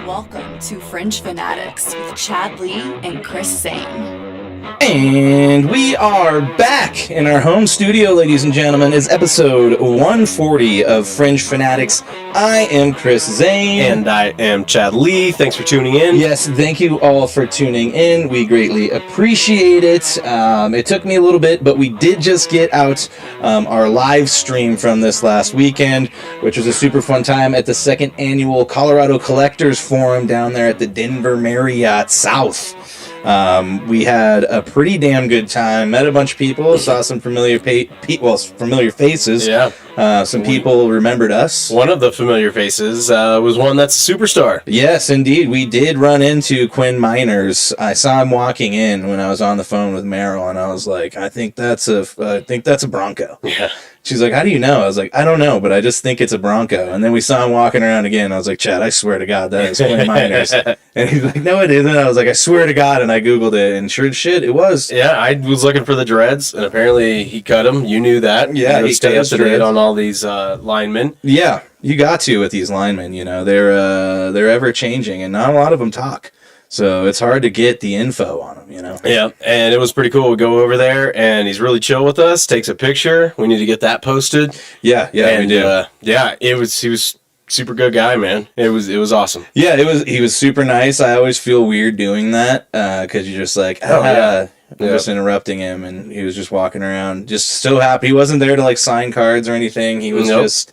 Welcome to Fringe Fanatics with Chad Lee and Chris Sane. And we are back in our home studio, ladies and gentlemen. It's episode 140 of Fringe Fanatics. I am Chris Zane. And I am Chad Lee. Thanks for tuning in. Yes, thank you all for tuning in. We greatly appreciate it. It took me a little bit, but we did just get out our live stream from this last weekend, which was a super fun time at the second annual Colorado Collectors Forum down there at the Denver Marriott South. We had a pretty damn good time. Met a bunch of people. Saw some familiar faces. Yeah. Some people remembered us. One of the familiar faces was one that's a superstar. Yes, indeed. We did run into Quinn Miners. I saw him walking in when I was on the phone with Merrill, and I was like, I think that's a Bronco. Yeah. She's like, how do you know? I was like, I don't know, but I just think it's a Bronco. And then we saw him walking around again. I was like, Chad, I swear to God, that is Quinn Miners. And he's like, no, it isn't. I was like, I swear to God. And I Googled it, and sure as shit, it was. Yeah, I was looking for the dreads, and apparently he cut them. You knew that. Yeah, he stayed up to date on all these linemen. Yeah, you got to with these linemen. You know, they're ever changing, and not a lot of them talk. So it's hard to get the info on him, you know? Yeah, and it was pretty cool. We go over there, and he's really chill with us, takes a picture. We need to get that posted. Yeah, and, we do. He was super good guy, man. It was awesome. Yeah, he was super nice. I always feel weird doing that because you're just like, I'm just interrupting him, and he was just walking around, just so happy. He wasn't there to like sign cards or anything. He was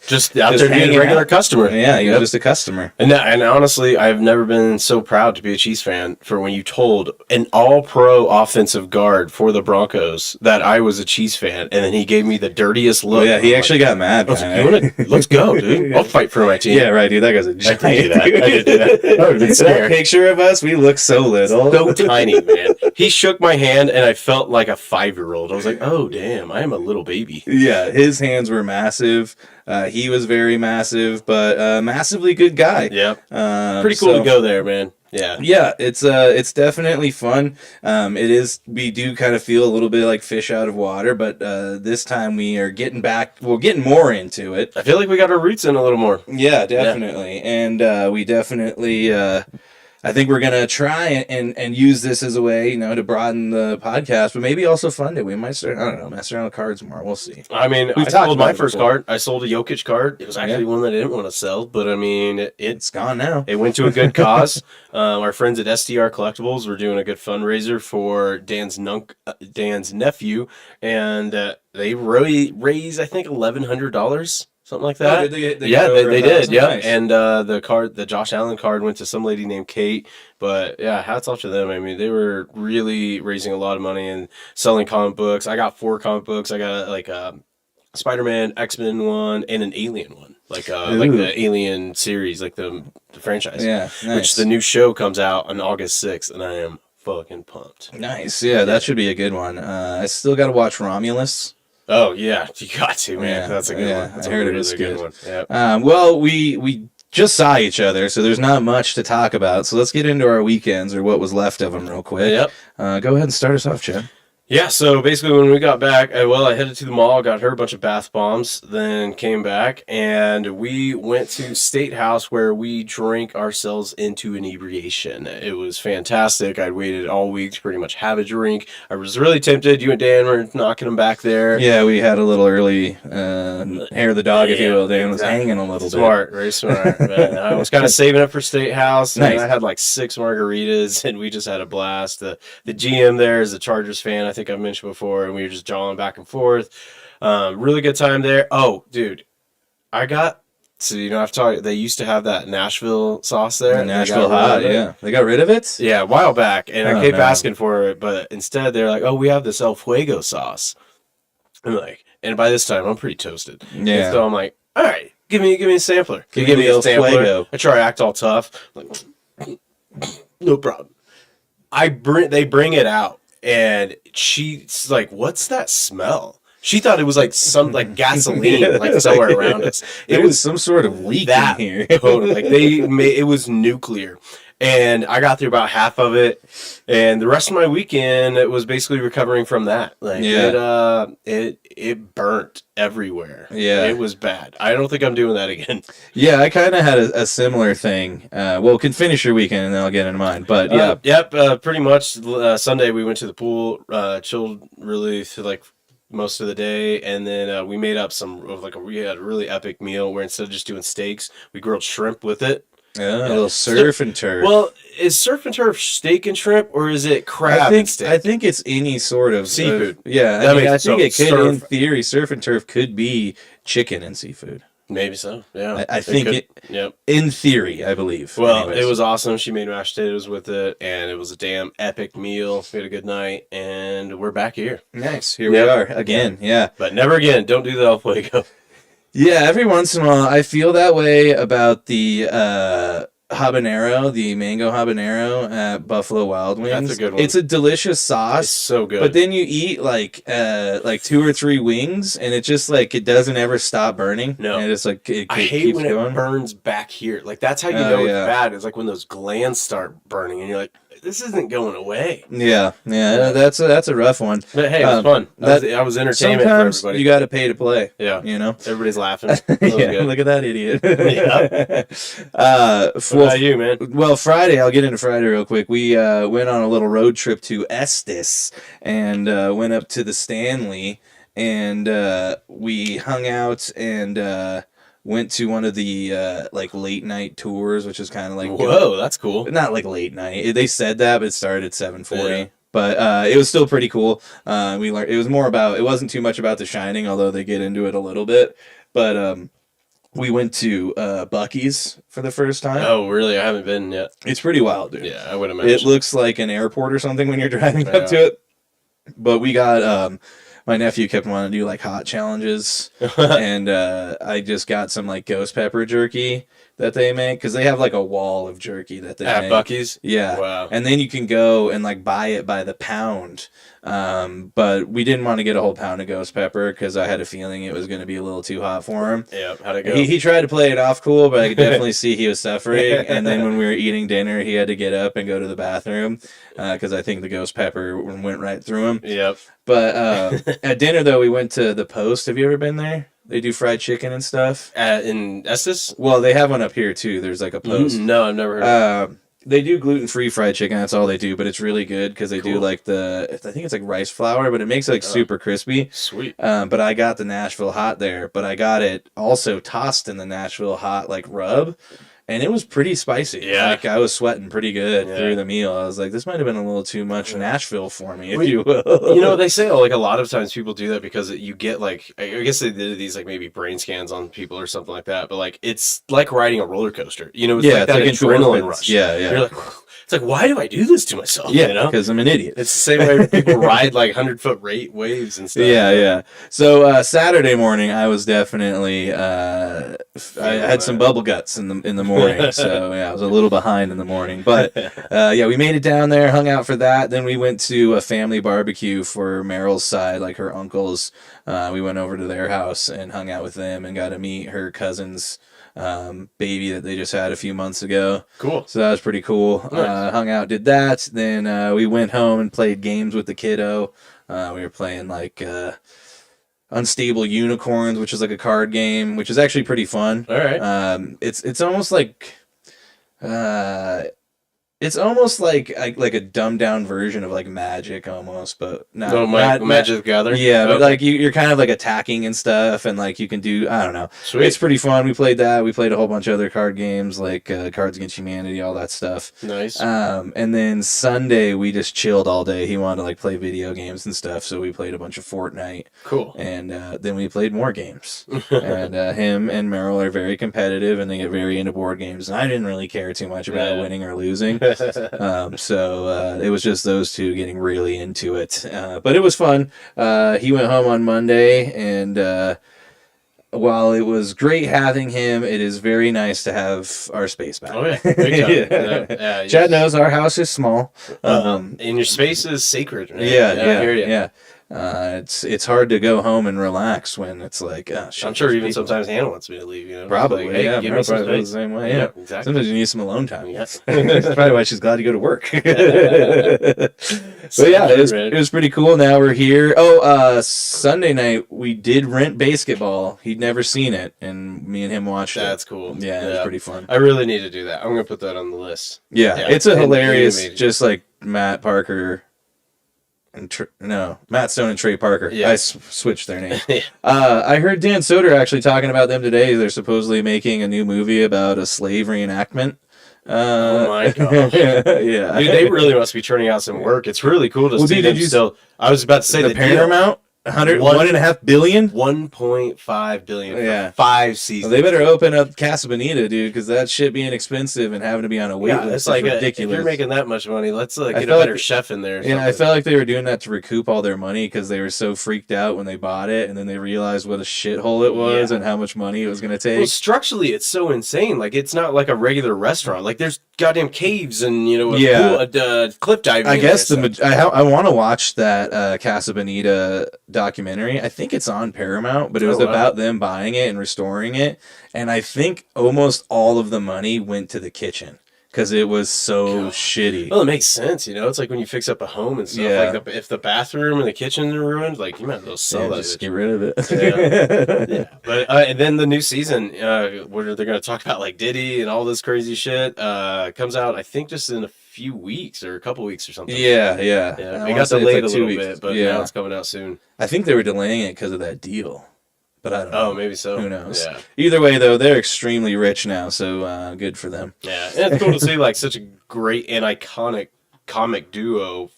just out there being a regular customer. Yeah, he was just a customer. And honestly, I've never been so proud to be a Chiefs fan for when you told an all-pro offensive guard for the Broncos that I was a Chiefs fan, and then he gave me the dirtiest look. Yeah, he actually got mad. Let's go, dude. I'll fight for my team. Yeah, right, dude. That guy's a giant. I did do that. I would be that picture of us, we look so little. So tiny, man. He shook my hand, and I felt like a 5-year-old. I was like, oh, damn, I am a little baby. Yeah, his hands were massive. He was very massive, but massively good guy. Yeah. Pretty cool to go there, man. Yeah. Yeah, it's definitely fun. We do kind of feel a little bit like fish out of water, but this time we are getting more into it. I feel like we got our roots in a little more. Yeah, definitely. Yeah. And we definitely I think we're gonna try and use this as a way, to broaden the podcast, but maybe also fund it. We might start, mess around with cards more. We'll see. I mean, I sold my first card. I sold a Jokic card. It was actually one that I didn't want to sell, but I mean, it's gone now. It went to a good cause. Our friends at STR Collectibles were doing a good fundraiser for Dan's nephew, and they raised, I think, $1,100. Something like that. Oh, did they did. Yeah, nice. And the Josh Allen card went to some lady named Kate. But yeah, hats off to them. I mean, they were really raising a lot of money and selling comic books. I got 4 comic books. I got like a Spider-Man, X-Men one, and an Alien one, like the Alien series, like the franchise. Yeah, nice. Which the new show comes out on August 6th, and I am fucking pumped. Nice. Yeah, that should be a good one. I still got to watch Romulus. Oh yeah, you got to, man. Yeah, that's a good one. That's I heard really it was good. one. Yep. Well, we just saw each other, so there's not much to talk about. So let's get into our weekends, or what was left of them, real quick. Yep. Go ahead and start us off, Chad. Yeah, so basically when we got back, I headed to the mall, got her a bunch of bath bombs, then came back, and we went to State House where we drank ourselves into inebriation. It was fantastic. I'd waited all week to pretty much have a drink. I was really tempted. You and Dan were knocking them back there. Yeah, we had a little early hair of the dog, if you will. Dan was hanging a little bit. Very smart. I was kind of saving up for State House, and nice. I had like 6 margaritas, and we just had a blast. The GM there is a Chargers fan, I think I've mentioned before, and we were just jawing back and forth. Really good time there. Oh, dude, I've talked. They used to have that Nashville sauce there. Nashville hot, yeah. They got rid of it? Yeah, a while back, and I kept asking for it, but instead they're like, "Oh, we have this El Fuego sauce." I'm like, and by this time I'm pretty toasted. Yeah. And so I'm like, all right, give me a sampler. Give me a sampler. Fuego. I try to act all tough. Like, no problem. They bring it out. And she's like, "What's that smell?" She thought it was like some like gasoline, like somewhere around us. It was some sort of leak in here. Totally. Like it was nuclear. And I got through about half of it, and the rest of my weekend it was basically recovering from that. Like it burnt everywhere. Yeah, it was bad. I don't think I'm doing that again. Yeah, I kind of had a similar thing. Well, can finish your weekend and then I'll get into mine. But pretty much. Sunday we went to the pool, chilled really to like most of the day, and then we made up we had a really epic meal where instead of just doing steaks, we grilled shrimp with it. Yeah, a little surf and turf. Well, is surf and turf steak and shrimp, or is it crab and steak? I think it's any sort of seafood. I think it could, in theory, surf and turf could be chicken and seafood. Maybe so, yeah. I think in theory, I believe. Well, anyways. It was awesome. She made mashed potatoes with it, and it was a damn epic meal. We had a good night, and we're back here. Nice. Here we are again, yeah. But never again. Don't do the El Fuego. Yeah, every once in a while, I feel that way about the habanero, the mango habanero at Buffalo Wild Wings. That's a good one. It's a delicious sauce. It's so good. But then you eat like 2 or 3 wings, and it just like it doesn't ever stop burning. No, and it's like I hate when it burns back here. Like that's how you know it's bad. It's like when those glands start burning, and you're like, this isn't going away. Yeah. That's a rough one. But hey, it was fun. I was entertainment for everybody. Sometimes you got to pay to play. Yeah, everybody's laughing. Yeah, look at that idiot. What about you, man? Well, Friday, I'll get into Friday real quick. We went on a little road trip to Estes and went up to the Stanley, and we hung out and went to one of the like late night tours, which is kind of like whoa, that's cool. Not like late night. They said that, but it started at 7:40. Yeah. But it was still pretty cool. We learned it was more about. It wasn't too much about The Shining, although they get into it a little bit. But we went to Buc-ee's for the first time. Oh, really? I haven't been yet. It's pretty wild, dude. Yeah, I would imagine. It looks like an airport or something when you're driving up to it. But we got my nephew kept wanting to do like hot challenges, and I just got some like ghost pepper jerky that they make, because they have like a wall of jerky that they make. At Buc-ee's? Yeah. Wow. And then you can go and like buy it by the pound. But we didn't want to get a whole pound of ghost pepper because I had a feeling it was going to be a little too hot for him. Yeah, how'd it go? He tried to play it off cool, but I could definitely see he was suffering. And then when we were eating dinner, he had to get up and go to the bathroom because I think the ghost pepper went right through him. Yep. But at dinner, though, we went to the Post. Have you ever been there? They do fried chicken and stuff. In Estes? Well, they have one up here, too. There's like a Post. No, I've never heard of it. They do gluten-free fried chicken. That's all they do, but it's really good because they do like I think it's like rice flour, but it makes it like super crispy. Sweet. But I got the Nashville hot there, but I got it also tossed in the Nashville hot like rub. And it was pretty spicy. Yeah. Like, I was sweating pretty good through the meal. I was like, this might have been a little too much Nashville for me, if you will. You know, they say, like, a lot of times people do that because you get, like, I guess they did these, like, maybe brain scans on people or something like that. But, like, it's like riding a roller coaster. You know, it's like that adrenaline rush. Yeah. You're like, it's like, why do I do this to myself? Yeah, you know? Because I'm an idiot. It's the same way people ride, like, 100-foot waves and stuff. Yeah. So, Saturday morning, I was definitely, I had some bubble guts in the morning. So, yeah, I was a little behind in the morning. But, we made it down there, hung out for that. Then we went to a family barbecue for Meryl's side, like her uncles. We went over to their house and hung out with them and got to meet her cousin's baby that they just had a few months ago. Cool. So that was pretty cool. Nice. Hung out, did that. Then we went home and played games with the kiddo. We were playing like Unstable Unicorns, which is like a card game, which is actually pretty fun. All right. It's almost like it's almost like a dumbed down version of like Magic almost, but not Magic the Gathering. Yeah, but like you're kind of like attacking and stuff, and like you can do, I don't know. Sweet. It's pretty fun. We played that. We played a whole bunch of other card games like Cards Against Humanity, all that stuff. Nice. And then Sunday we just chilled all day. He wanted to like play video games and stuff, so we played a bunch of Fortnite. Cool. And then we played more games. And him and Meryl are very competitive, and they get very into board games. And I didn't really care too much about winning or losing. So it was just those two getting really into it. But it was fun. He went home on Monday, and while it was great having him, it is very nice to have our space back. Oh, yeah. Big time. Yeah, Chad knows our house is small. And your space is sacred, right? Yeah. It's hard to go home and relax when it's like, oh, shit, I'm sure even sometimes Hannah wants me to leave. Probably, like, hey, yeah. give me some Probably space. the same way. Yeah, Yeah, exactly. Sometimes you need some alone time. Yeah. That's probably why she's glad you go to work. But yeah, it was pretty cool. Now we're here. Sunday night we did rent basketball. He'd never seen it, and me and him watched it. That's cool. Yeah, it was pretty fun. I really need to do that. I'm gonna put that on the list. Yeah, it's a hilarious, just like Matt Parker and Matt Stone and Trey Parker. Yeah. I switched their name. I heard Dan Soder actually talking about them today. They're supposedly making a new movie about a slave reenactment. Oh my gosh. Yeah. Dude, they really must be turning out some work. It's really cool to see them still. I was about to say the Paramount. $1.5 billion? $1.5 billion for 5 seasons. Well, they better open up Casa Bonita, dude, because that shit being expensive and having to be on a wait list it's like ridiculous. If you're making that much money, let's get a better chef in there. Yeah, I felt like they were doing that to recoup all their money because they were so freaked out when they bought it, and then they realized what a shithole it was and how much money it was going to take. Well, structurally, it's so insane. Like, it's not like a regular restaurant. Like, there's goddamn caves and, cliff diving. I guess I want to watch that Casa Bonita documentary. I think it's on Paramount, but it was about them buying it and restoring it. And I think almost all of the money went to the kitchen because it was so shitty. Well, it makes sense, It's like when you fix up a home and stuff. Yeah. Like if the bathroom and the kitchen are ruined, like you might as well sell that. Just get rid of it. Yeah. But and then the new season, where they're going to talk about like Diddy and all this crazy shit, comes out. I think just in a few weeks or a couple weeks or something. Yeah. It got delayed a little bit, but now it's coming out soon. I think they were delaying it because of that deal. But I don't know. Oh, maybe so. Who knows? Yeah. Either way, though, they're extremely rich now, so good for them. Yeah, and it's cool to see like such a great and iconic comic duo,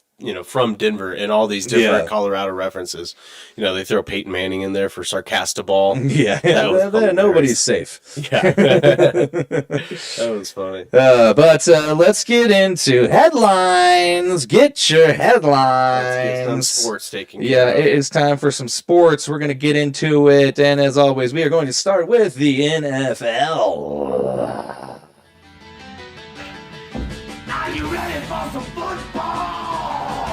from Denver and all these different Colorado references. They throw Peyton Manning in there for Sarcastiball. Yeah, nobody's safe. Yeah, that was funny. But let's get into headlines. Get your headlines. Let's get some sports taking. Yeah, it is time for some sports. We're going to get into it, and as always, we are going to start with the NFL. Are you ready for some football?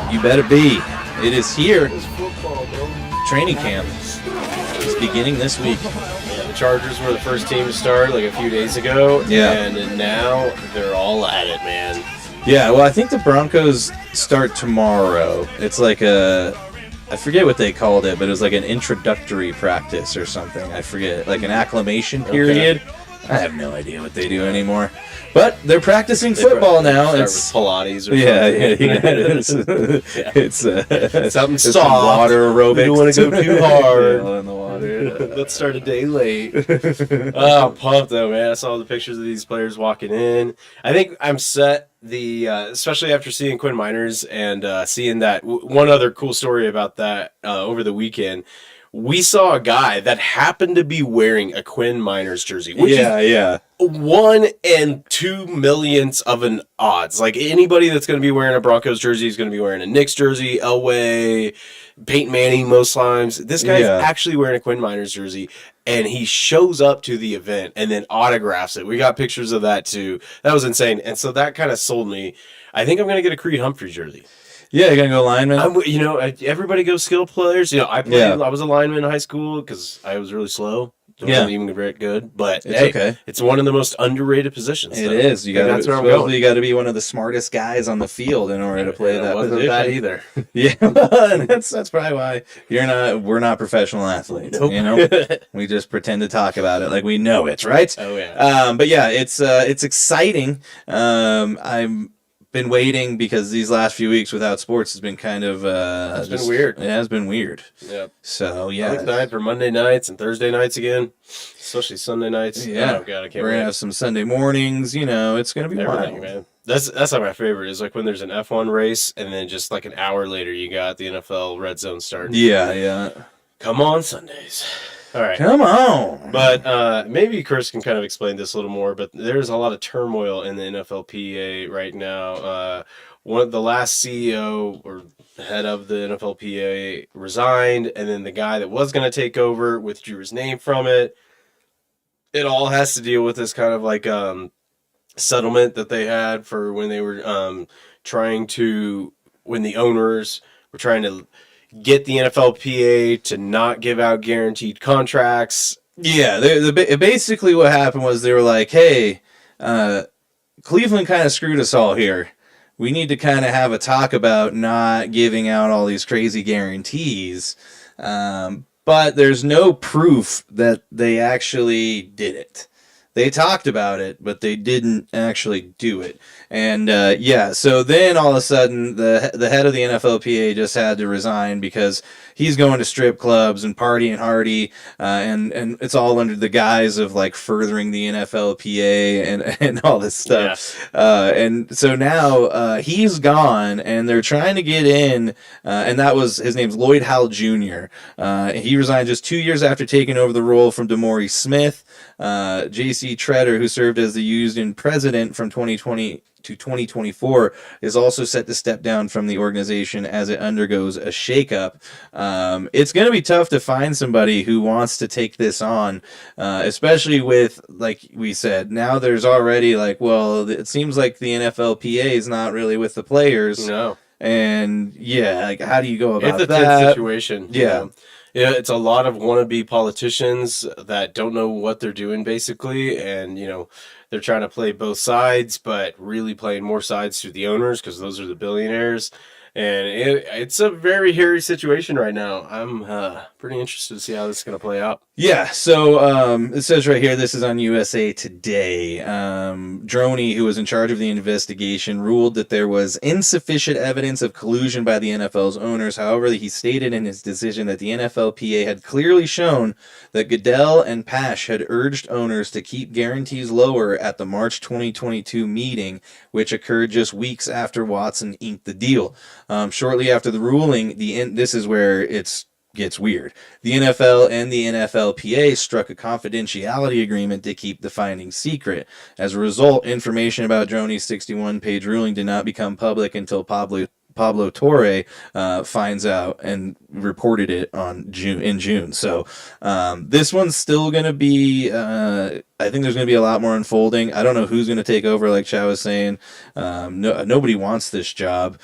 You better be. It is here. It's football, bro. Training camp is beginning this week. Yeah, the Chargers were the first team to start like a few days ago. Yeah. And now they're all at it, man. Yeah, well, I think the Broncos start tomorrow. It's like I forget what they called it, but it was like an introductory practice or something. I forget, like an acclimation period. Okay. I have no idea what they do anymore. But they're practicing football now. It's Pilates or something. It's something soft. Some Water aerobics. You don't want to go too hard. In the water. Let's start a day late. Oh, I'm pumped though, man. I saw the pictures of these players walking in. I think I'm set. Especially after seeing Quinn Miners and seeing that. One other cool story about that over the weekend. We saw a guy that happened to be wearing a Quinn Miners jersey. Which is 1 in 2 millionths of an odds. Like anybody that's going to be wearing a Broncos jersey is going to be wearing a Knicks jersey, Elway, Peyton Manning most times. This guy's actually wearing a Quinn Miners jersey, and he shows up to the event and then autographs it. We got pictures of that too. That was insane. And so that kind of sold me. I think I'm going to get a Creed Humphrey jersy. Yeah, you're going to go lineman? Everybody goes skill players. I was a lineman in high school because I was really slow. Wasn't even very good, but it's okay. It's one of the most underrated positions. It is. That's where I'm going. You got to be one of the smartest guys on the field in order to play that position. That either. Yeah, that's probably why we're not professional athletes. Nope. We just pretend to talk about it like we know it, right? Oh yeah. But yeah, it's exciting. I'm been waiting because these last few weeks without sports has been kind of it's been weird. Yeah, it's been weird. Yeah. So yeah, I'm excited for Monday nights and Thursday nights again, especially Sunday nights. Yeah. Oh God, I can't. We're gonna have some Sunday mornings. It's gonna be wild, man. That's like my favorite is like when there's an F1 race and then just like an hour later you got the NFL Red Zone starting. Yeah. Come on Sundays. All right. Come on. But maybe Chris can kind of explain this a little more, but there's a lot of turmoil in the NFLPA right now. The last CEO or head of the NFLPA resigned, and then the guy that was going to take over withdrew his name from it. It all has to deal with this kind of like settlement that they had for when they were when the owners were trying to get the NFLPA to not give out guaranteed contracts. Yeah, basically what happened was they were like, hey, Cleveland kind of screwed us all here. We need to kind of have a talk about not giving out all these crazy guarantees. But there's no proof that they actually did it. They talked about it, but they didn't actually do it. And so then all of a sudden the head of the NFLPA just had to resign because he's going to strip clubs and partying hardy, and it's all under the guise of like furthering the NFLPA and all this stuff. Yeah. And so now he's gone, and they're trying to get in, and his name's Lloyd Howell Jr. He resigned just 2 years after taking over the role from DeMaury Smith. J.C. Treader, who served as the union president from 2020 to 2024, is also set to step down from the organization as it undergoes a shakeup. It's going to be tough to find somebody who wants to take this on, especially with, like we said, now there's already like, well, it seems like the NFLPA is not really with the players. No. And yeah, like how do you go about that? It's a tense situation. Yeah. Yeah, it's a lot of wannabe politicians that don't know what they're doing, basically, and, they're trying to play both sides, but really playing more sides to the owners because those are the billionaires. And it's a very hairy situation right now. I'm pretty interested to see how this is going to play out. Yeah, so it says right here, this is on USA Today. Droney, who was in charge of the investigation, ruled that there was insufficient evidence of collusion by the NFL's owners. However, he stated in his decision that the NFLPA had clearly shown that Goodell and Pash had urged owners to keep guarantees lower at the March 2022 meeting, which occurred just weeks after Watson inked the deal. Shortly after the ruling, this is where it gets weird. The NFL and the NFLPA struck a confidentiality agreement to keep the findings secret. As a result, information about Droney's 61-page ruling did not become public until Pablo Torre finds out and reported it in June. So this one's still going to be, I think there's going to be a lot more unfolding. I don't know who's going to take over, like Chow was saying. Nobody wants this job.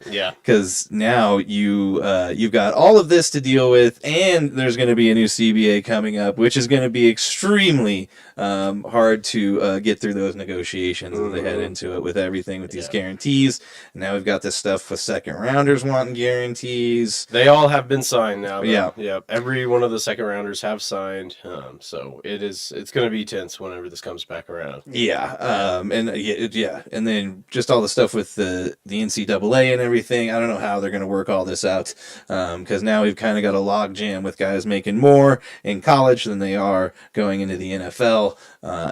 Yeah. Because now you've got all of this to deal with, and there's going to be a new CBA coming up, which is going to be extremely hard to get through those negotiations as they head into it with everything with these guarantees. And now we've got this stuff with second rounders wanting guarantees. They all have been signed now. Though. Yeah. Every one of the second rounders have signed. So it's going to be tense whenever this comes back around. Yeah. And then just all the stuff with the NCAA and everything. I don't know how they're going to work all this out. Because now we've kind of got a log jam with guys making more in college than they are going into the NFL.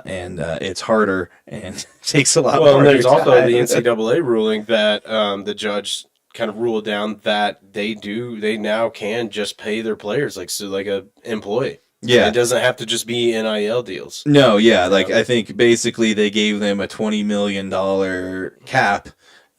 And it's harder and takes a lot more time. Well, there's also the NCAA ruling that the judge kind of ruled down that they now can just pay their players like a employee. Yeah. It doesn't have to just be NIL deals. No, yeah. I think basically they gave them a $20 million cap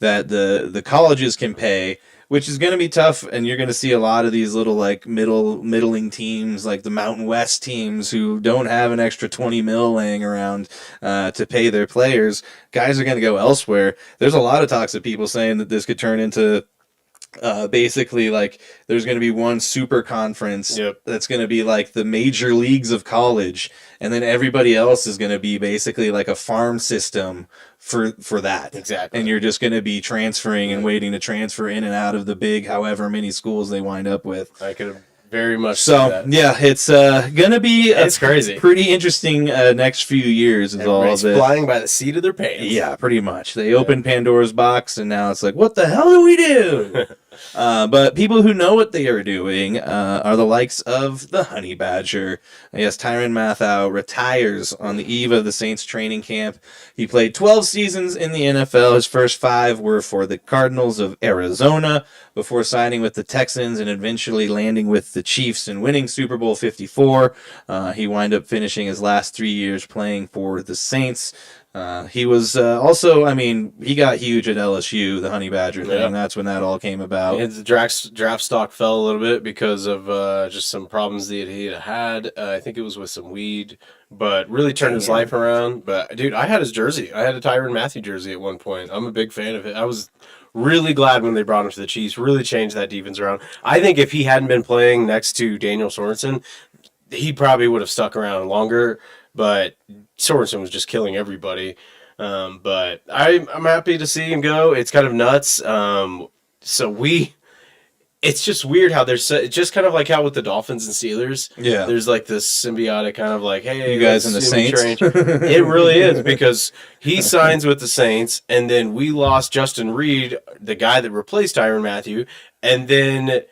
that the colleges can pay, which is going to be tough, and you're going to see a lot of these little like middling teams, like the Mountain West teams, who don't have an extra 20 mil laying around to pay their players. Guys are going to go elsewhere. There's a lot of talks of people saying that this could turn into basically like there's going to be one super conference that's going to be like the major leagues of college, and then everybody else is going to be basically like a farm system for that. Exactly. And you're just going to be transferring and waiting to transfer in and out of the big however many schools they wind up with. I could very much so yeah, it's gonna be crazy, pretty interesting next few years. Is all of it flying by the seat of their pants. Yeah, pretty much. They opened Pandora's box, and now it's like, what the hell do we do? But people who know what they are doing are the likes of the Honey Badger. Yes, Tyrann Mathieu retires on the eve of the Saints training camp. He played 12 seasons in the NFL. His first 5 were for the Cardinals of Arizona before signing with the Texans and eventually landing with the Chiefs and winning Super Bowl 54. He wound up finishing his last 3 years playing for the Saints. He was also, I mean, he got huge at LSU, the Honey Badger thing. Yep. That's when that all came about. His draft stock fell a little bit because of just some problems that he had. I think it was with some weed, but really turned his life around. But, dude, I had his jersey. I had a Tyrann Mathieu jersey at one point. I'm a big fan of it. I was really glad when they brought him to the Chiefs. Really changed that defense around. I think if he hadn't been playing next to Daniel Sorensen, he probably would have stuck around longer. But Sorensen was just killing everybody. But I'm happy to see him go. It's kind of nuts. It's just weird how there's just kind of like how with the Dolphins and Steelers. Yeah. There's like this symbiotic kind of like, hey, you guys in the Saints. It really is, because he signs with the Saints, and then we lost Justin Reed, the guy that replaced Tyrann Mathieu, and then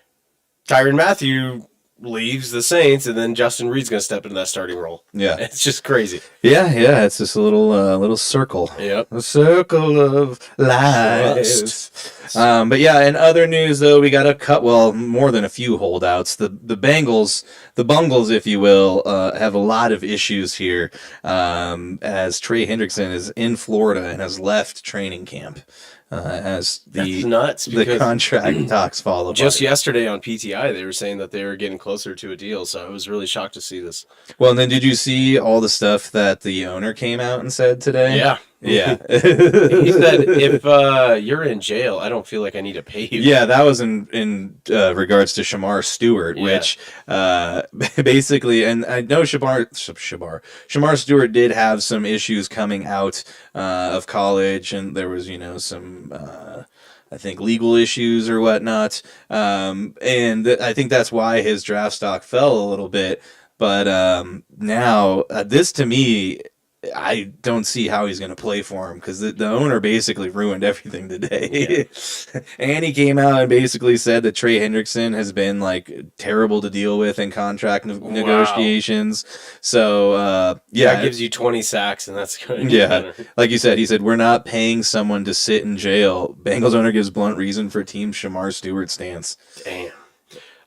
Tyrann Mathieu leaves the Saints, and then Justin Reed's going to step into that starting role. Yeah. It's just crazy. Yeah, it's this little circle. Yep. A circle of lies. But yeah, in other news, though, we got more than a few holdouts. The Bengals, the Bungles, if you will, have a lot of issues here, as Trey Hendrickson is in Florida and has left training camp. As That's nuts, the contract talks follow. Just yesterday on PTI, they were saying that they were getting closer to a deal, so I was really shocked to see this. Well, and then did you see all the stuff that the owner came out and said today? Yeah. Yeah. He said, if you're in jail, I don't feel like I need to pay you. Yeah, that was in regards to Shamar Stewart, which basically, and I know Shamar Stewart did have some issues coming out of college, and there was, some I think legal issues or whatnot, and I think that's why his draft stock fell a little bit. But now, this to me, I don't see how he's going to play for him, because the owner basically ruined everything today. Yeah. And he came out and basically said that Trey Hendrickson has been like terrible to deal with in contract negotiations. So, that gives you 20 sacks, and that's good. Yeah. Like you said, he said, we're not paying someone to sit in jail. Bengals owner gives blunt reason for team Shamar Stewart stance. Damn.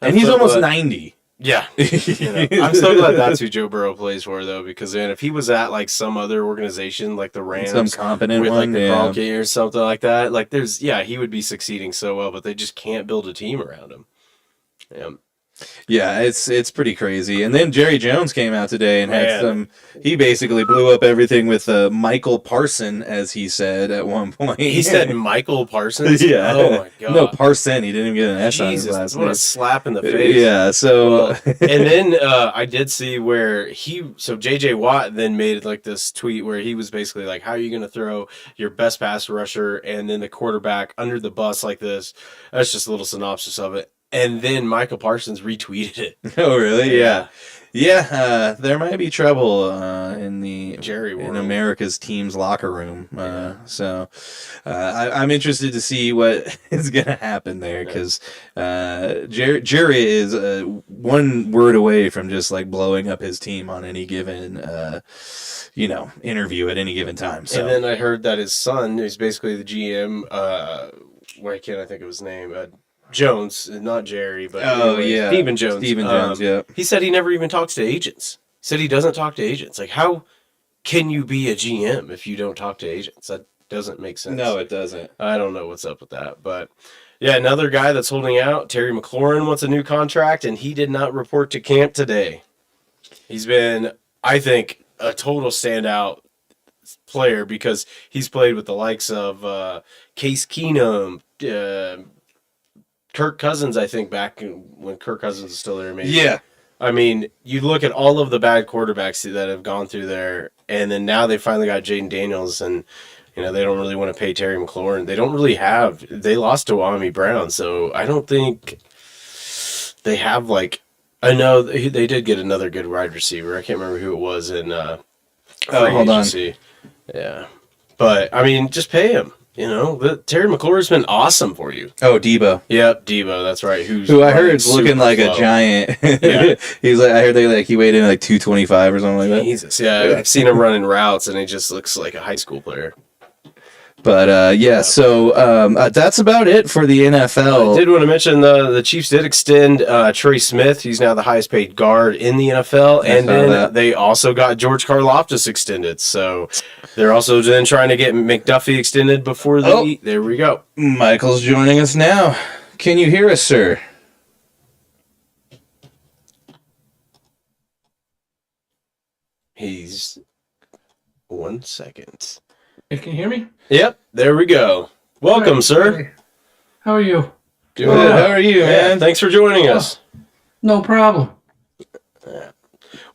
And he's almost 90. Yeah. I'm so glad that's who Joe Burrow plays for, though, because then if he was at like some other organization like the Rams, some competent with one, like the Gronk or something like that, like he would be succeeding so well, but they just can't build a team around him. Yeah. Yeah, it's pretty crazy. And then Jerry Jones came out today and had he basically blew up everything with Michael Parson, as he said at one point. He said Michael Parsons? Yeah. Oh, my God. No, Parson. He didn't even get an S on his last name. What a slap in the face. Yeah, so... and then I did see where J.J. Watt then made like this tweet where he was basically like, how are you going to throw your best pass rusher and then the quarterback under the bus like this? That's just a little synopsis of it. And then Michael Parsons retweeted it. Oh, really? Yeah. Yeah, there might be trouble in the Jerry world. In America's team's locker room. So I'm interested to see what is going to happen there, because Jerry is one word away from just like blowing up his team on any given interview at any given time. So. And then I heard that his son, who's basically the GM, why can't I think of his name? Jones, not Jerry, but Stephen Jones. Stephen Jones, yeah. He said he never even talks to agents. He said he doesn't talk to agents. Like, how can you be a GM if you don't talk to agents? That doesn't make sense. No, it doesn't. I don't know what's up with that. But, yeah, another guy that's holding out, Terry McLaurin, wants a new contract, and he did not report to camp today. He's been, I think, a total standout player, because he's played with the likes of Case Keenum, Kirk Cousins, I think, back when Kirk Cousins was still there, maybe. Yeah. I mean, you look at all of the bad quarterbacks that have gone through there, and then now they finally got Jaden Daniels, and, they don't really want to pay Terry McLaurin. They lost to Wami Brown, so I don't think they have, I know they did get another good wide receiver. I can't remember who it was in hold on. Yeah. But, I mean, just pay him. Terry McLaurin's been awesome for you. Oh, Debo. Yep, Debo. That's right. Who I heard is looking like a giant. Yeah. I heard he weighed in like 225 or something like that. Jesus. Yeah, I've seen him running routes, and he just looks like a high school player. But so that's about it for the NFL. I did want to mention the Chiefs did extend Trey Smith. He's now the highest paid guard in the NFL. And then they also got George Karlaftis extended. So they're also then trying to get McDuffie extended before the... There we go. Michael's joining us now. Can you hear us, sir? He's... 1 second. Hey, can you hear me? Yep, there we go. Welcome, Hi, sir. How are you? Doing good. How are you, man? Thanks for joining us. No problem.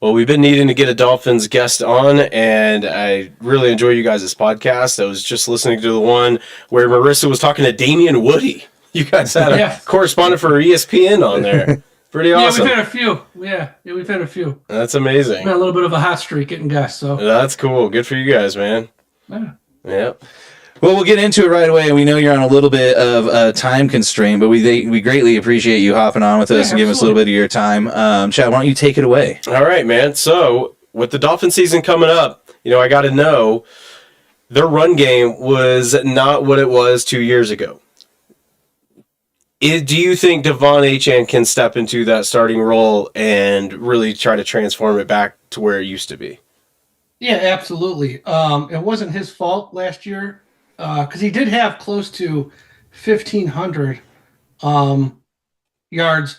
Well, we've been needing to get a Dolphins guest on, and I really enjoy you guys' podcast. I was just listening to the one where Marissa was talking to Damian Woody. You guys had a correspondent for ESPN on there. Pretty awesome. Yeah, we've had a few. Yeah, we've had a few. That's amazing. We've had a little bit of a hot streak getting guests, so. That's cool. Good for you guys, man. Yeah. Well, we'll get into it right away. We know you're on a little bit of a time constraint, but we greatly appreciate you hopping on with us and giving us a little bit of your time. Chad, why don't you take it away? All right, man. So, with the Dolphin season coming up, I got to know their run game was not what it was 2 years ago. Do you think Devon Achane can step into that starting role and really try to transform it back to where it used to be? Yeah, absolutely. It wasn't his fault last year because he did have close to 1,500 yards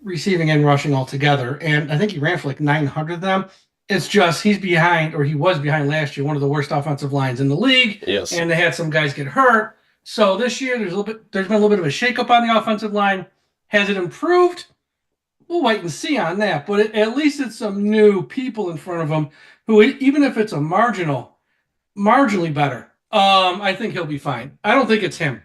receiving and rushing altogether, and I think he ran for like 900 of them. It's just he was behind last year, one of the worst offensive lines in the league. Yes. And they had some guys get hurt. So this year there's been a little bit of a shakeup on the offensive line. Has it improved? We'll wait and see on that. But at least it's some new people in front of him who, even if it's marginally better, I think he'll be fine. I don't think it's him.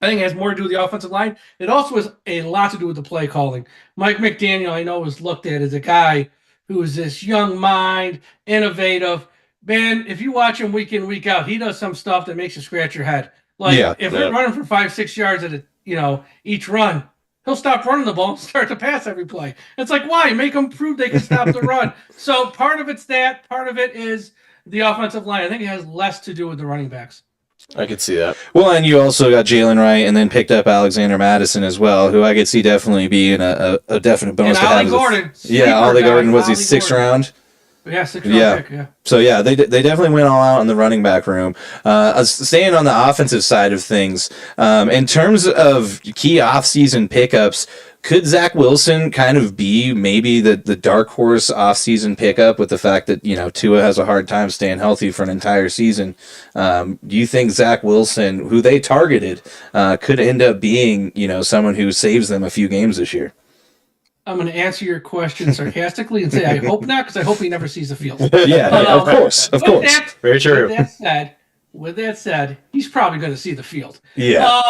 I think it has more to do with the offensive line. It also has a lot to do with the play calling. Mike McDaniel, I know, was looked at as a guy who is this young mind, innovative. Man, if you watch him week in, week out, he does some stuff that makes you scratch your head. If they're running for 5-6 yards at each run, he'll stop running the ball and start to pass every play. It's like, why? Make them prove they can stop the run. So part of it's that. Part of it is the offensive line. I think it has less to do with the running backs. I could see that. Well, and you also got Jalen Wright and then picked up Alexander Madison as well, who I could see definitely being a definite bonus to have. Gordon. Ollie Gordon, was he sixth round? Yeah, 6th round pick, yeah. So, they definitely went all out in the running back room. Staying on the offensive side of things, in terms of key offseason pickups, could Zach Wilson kind of be maybe the dark horse offseason pickup with the fact that, Tua has a hard time staying healthy for an entire season? Do you think Zach Wilson, who they targeted, could end up being, someone who saves them a few games this year? I'm going to answer your question sarcastically and say I hope not, because I hope he never sees the field. Of course. Very true. With that said, he's probably going to see the field. Yeah.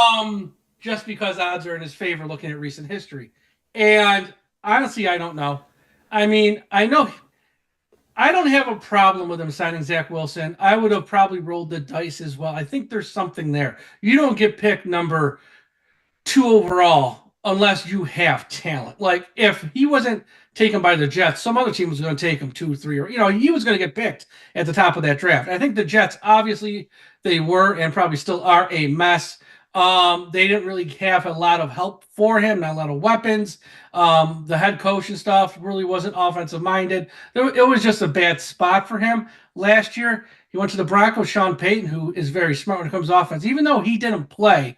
Just because odds are in his favor looking at recent history. And honestly, I don't know. I mean, I know I don't have a problem with him signing Zach Wilson. I would have probably rolled the dice as well. I think there's something there. You don't get picked number 2 overall unless you have talent. Like, if he wasn't taken by the Jets, some other team was going to take him 2, 3, or, he was going to get picked at the top of that draft. I think the Jets, obviously, they were and probably still are a mess. They didn't really have a lot of help for him, not a lot of weapons. The head coach and stuff really wasn't offensive minded. It was just a bad spot for him last year. He went to the Broncos, Sean Payton, who is very smart when it comes to offense. Even though he didn't play,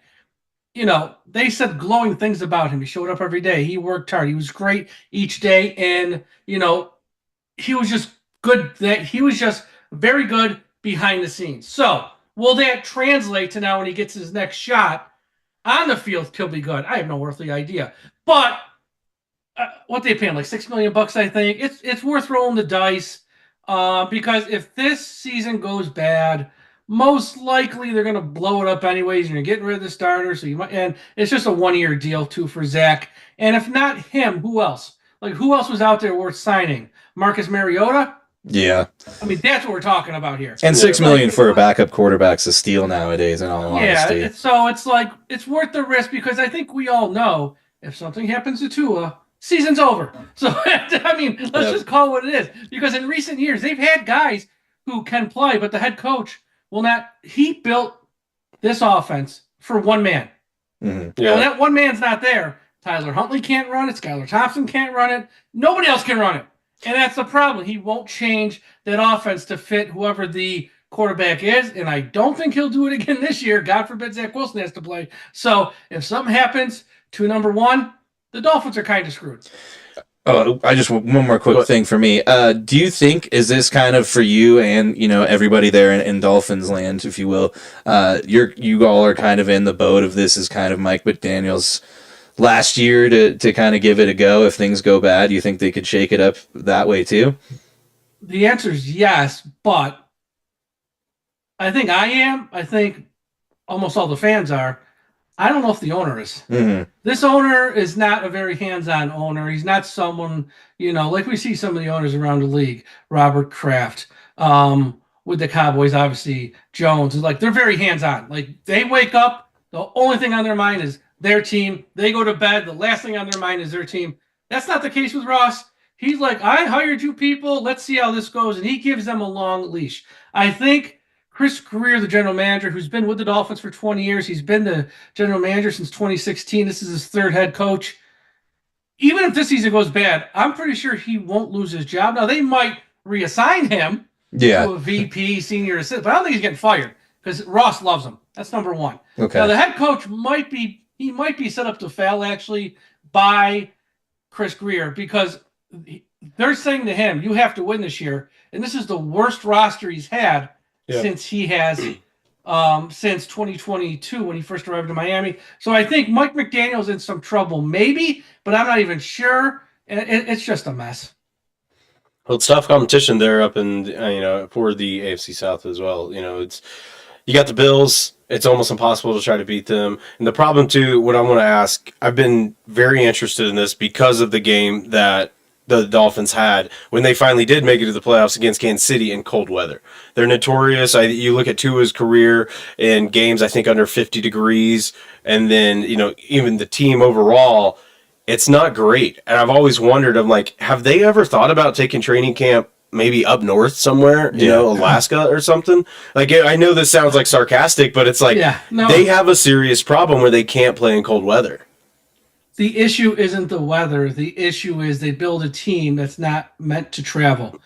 they said glowing things about him. He showed up every day. He worked hard. He was great each day. And, he was just good. He was just very good behind the scenes. So will that translate to now when he gets his next shot on the field? He'll be good. I have no earthly idea. But what they pay him, like $6 million, I think. It's worth rolling the dice because if this season goes bad, most likely they're going to blow it up anyways, and you're getting rid of the starter. So and it's just a 1-year deal too for Zach. And if not him, who else? Like, who else was out there worth signing? Marcus Mariota? Yeah. I mean, that's what we're talking about here. And $6 million for a backup quarterback's a steal nowadays, in all honesty. Yeah, so it's like, it's worth the risk because I think we all know if something happens to Tua, season's over. So, I mean, let's just call it what it is. Because in recent years, they've had guys who can play, but the head coach he built this offense for one man. Mm-hmm. Yeah. When that one man's not there, Tyler Huntley can't run it, Skylar Thompson can't run it, nobody else can run it. And that's the problem. He won't change that offense to fit whoever the quarterback is, and I don't think he'll do it again this year. God forbid Zach Wilson has to play. So if something happens to number one, the Dolphins are kind of screwed. Oh, I just one more quick thing for me. Do you think, is this kind of for you and everybody there in Dolphins land, if you will? You all are kind of in the boat of this is kind of Mike McDaniel's last year to kind of give it a go if things go bad. You think they could shake it up that way too? The answer is yes, but I think I am. I think almost all the fans are. I don't know if the owner is. Mm-hmm. This owner is not a very hands-on owner. He's not someone, like we see some of the owners around the league, Robert Kraft, with the Cowboys, obviously, Jones. Like, they're very hands-on. Like, they wake up, the only thing on their mind is their team. They go to bed, the last thing on their mind is their team. That's not the case with Ross. He's like, I hired you people. Let's see how this goes. And he gives them a long leash. I think Chris Greer, the general manager, who's been with the Dolphins for 20 years, he's been the general manager since 2016. This is his third head coach. Even if this season goes bad, I'm pretty sure he won't lose his job. Now, they might reassign him to a VP, senior assistant, but I don't think he's getting fired because Ross loves him. That's number one. Okay. Now, the head coach might be set up to fail, actually, by Chris Greer because they're saying to him, you have to win this year, and this is the worst roster he's had since he has since 2022 when he first arrived in Miami. So I think Mike McDaniel's in some trouble, maybe, but I'm not even sure. It's just a mess. Well, it's tough competition there up in for the AFC South as well. You got the Bills. It's almost impossible to try to beat them. And the problem too, what I want to ask, I've been very interested in this because of the game that the Dolphins had when they finally did make it to the playoffs against Kansas City in cold weather. They're notorious. You look at Tua's career in games, I think, under 50 degrees. And then, even the team overall, it's not great. And I've always wondered, I'm like, have they ever thought about taking training camp maybe up north somewhere, Alaska or something? Like, I know this sounds like sarcastic, but it's like they have a serious problem where they can't play in cold weather. The issue isn't the weather. The issue is they build a team that's not meant to travel.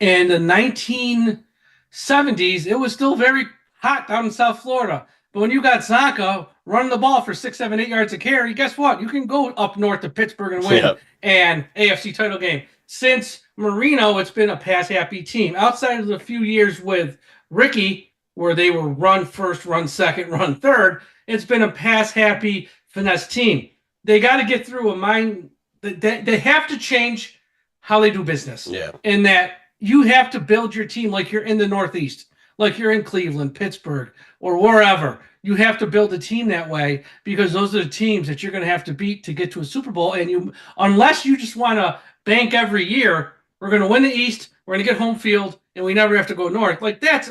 In the 1970s, it was still very hot down in South Florida. But when you got Zonka running the ball for 6, 7, 8 yards a carry, guess what? You can go up north to Pittsburgh and win an AFC title game. Since Marino, it's been a pass-happy team. Outside of the few years with Ricky, where they were run first, run second, run third, it's been a pass-happy finesse team. They got to get through a mind. They have to change how they do business. Yeah. In that you have to build your team like you're in the Northeast, like you're in Cleveland, Pittsburgh, or wherever. You have to build a team that way because those are the teams that you're going to have to beat to get to a Super Bowl. And unless you just want to bank every year, we're going to win the East, we're going to get home field, and we never have to go north. Like that's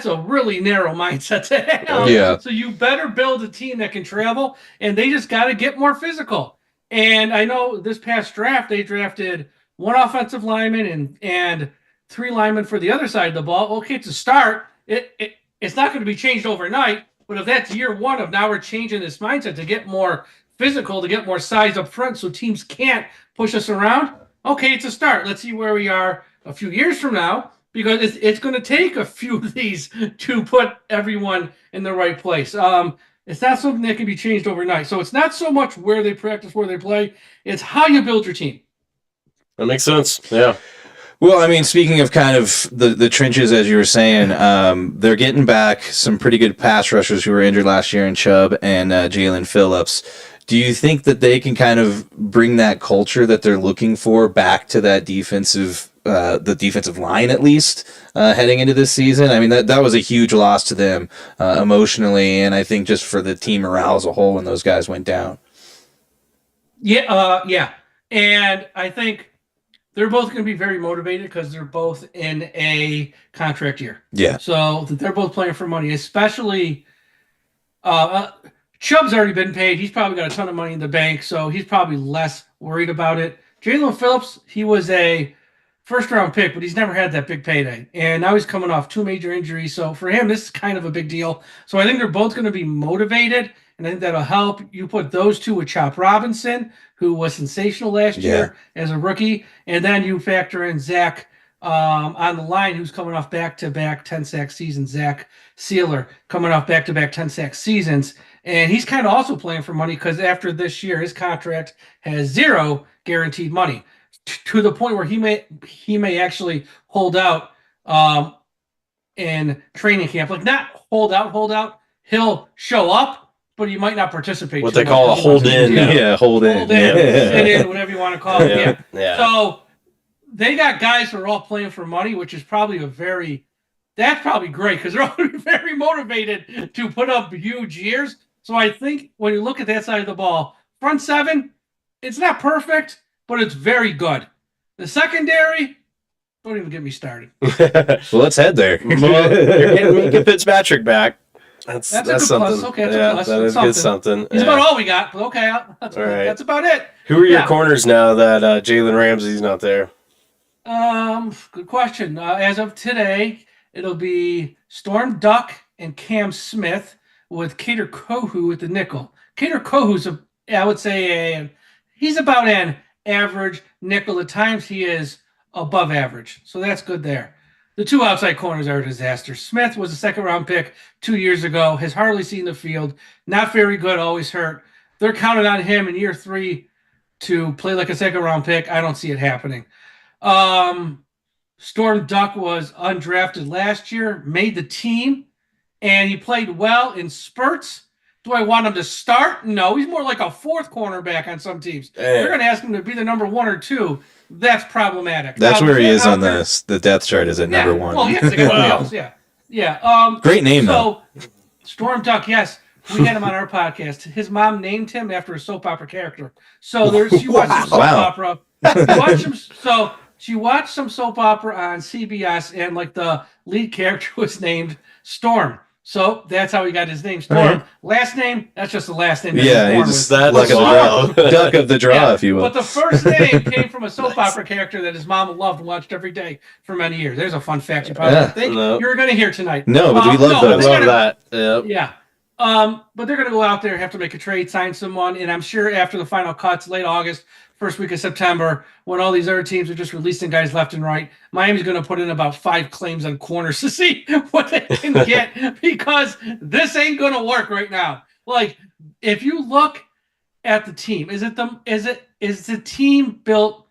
a really narrow mindset to have. Yeah. So you better build a team that can travel, and they just got to get more physical. And I know this past draft, they drafted one offensive lineman and 3 linemen for the other side of the ball. Okay, it's a start. It's not going to be changed overnight, but if that's year one of now we're changing this mindset to get more physical, to get more size up front so teams can't push us around, okay, it's a start. Let's see where we are a few years from now, because it's going to take a few of these to put everyone in the right place. It's not something that can be changed overnight. So it's not so much where they practice, where they play. It's how you build your team. That makes sense. Yeah. Well, I mean, speaking of kind of the trenches, as you were saying, they're getting back some pretty good pass rushers who were injured last year in Chubb and Jalen Phillips. Do you think that they can kind of bring that culture that they're looking for back to that the defensive line, at least, heading into this season? I mean, that was a huge loss to them emotionally, and I think just for the team morale as a whole when those guys went down. Yeah. And I think they're both going to be very motivated because they're both in a contract year. Yeah. So they're both playing for money, especially Chubb's already been paid. He's probably got a ton of money in the bank, so he's probably less worried about it. Jalen Phillips, he was a first round pick, but he's never had that big payday. And now he's coming off 2 major injuries. So for him, this is kind of a big deal. So I think they're both going to be motivated, and I think that'll help. You put those two with Chop Robinson, who was sensational last year as a rookie, and then you factor in Zach on the line, who's coming off back-to-back 10-sack seasons. Zach Sealer coming off back-to-back 10-sack seasons. And he's kind of also playing for money because after this year, his contract has 0 guaranteed money, to the point where he may actually hold out in training camp. Like, not hold out. He'll show up, but he might not participate. What they call a hold in. Hold in. Sit in, whatever you want to call it. Yeah. So they got guys who are all playing for money, which is probably that's probably great because they're all very motivated to put up huge years. So I think when you look at that side of the ball, front seven, it's not perfect, but it's very good. The secondary, don't even get me started. Well, let's head there. Well, you're getting Minka Fitzpatrick back. That's a good something. plus. Okay, that's a plus. That is good something. He's about all we got, but okay, that's about it. Who are your corners now that Jalen Ramsey's not there? Good question. As of today, it'll be Storm Duck and Cam Smith with Kader Kohu at the nickel. Kader Kohu's I would say he's about an average nickel. At times he is above average, so that's good there. The 2 outside corners are a disaster. Smith was a 2nd-round pick 2 years ago, has hardly seen the field, not very good, always hurt. They're counting on him in year 3 to play like a 2nd-round pick. I don't see it happening. Storm Duck was undrafted last year, made the team, and he played well in spurts. Do I want him to start? No, he's more like a 4th cornerback on some teams. They're going to ask him to be the number 1 or 2. That's problematic. That's where he is on the depth chart, is at number 1. Well, yes, else. Yeah. Great name, though. Storm Duck, yes. We had him on our podcast. His mom named him after a soap opera character. So she watched some soap opera. She watched some soap opera on CBS, and like the lead character was named Storm. So that's how he got his name, Storm. Right. Last name, that's just the last name. Yeah, he's just that like a duck of the draw, if you will. But the first name came from a soap opera character that his mom loved and watched every day for many years. There's a fun fact you probably didn't think you were going to hear tonight. No, but we love those. I love that. Yeah. But they're going to go out there, have to make a trade, sign someone, and I'm sure after the final cuts, late August, first week of September, when all these other teams are just releasing guys left and right, Miami's going to put in about 5 claims on corners to see what they can get, because this ain't going to work right now. Like, if you look at the team, is the team built,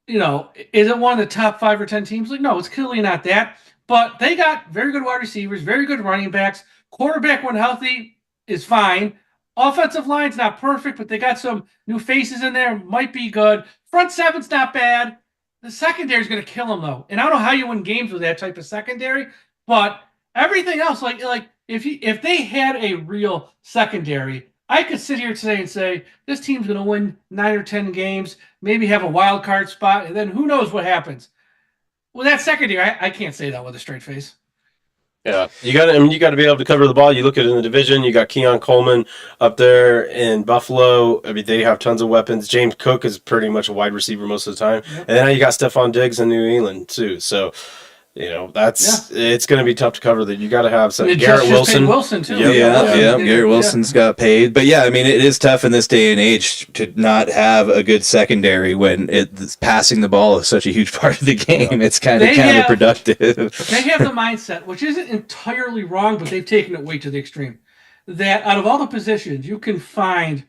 is it one of the top 5 or 10 teams? Like, no, it's clearly not that. But they got very good wide receivers, very good running backs. Quarterback, when healthy, is fine. Offensive line's not perfect, but they got some new faces in there. Might be good. Front seven's not bad. The secondary's going to kill them, though. And I don't know how you win games with that type of secondary, but everything else, like if they had a real secondary, I could sit here today and say this team's going to win 9 or 10 games, maybe have a wild card spot, and then who knows what happens. With that secondary, I can't say that with a straight face. Yeah, you got to be able to cover the ball. You look at it in the division. You got Keon Coleman up there in Buffalo. I mean, they have tons of weapons. James Cook is pretty much a wide receiver most of the time, and then you got Stephon Diggs in New England too. So, it's going to be tough to cover. That you got to have some. Garrett Wilson too. Yeah. Garrett Wilson's got paid, but I mean, it is tough in this day and age to not have a good secondary when passing the ball is such a huge part of the game. It's kind of counterproductive. They have the mindset, which isn't entirely wrong, but they've taken it way to the extreme. That out of all the positions, you can find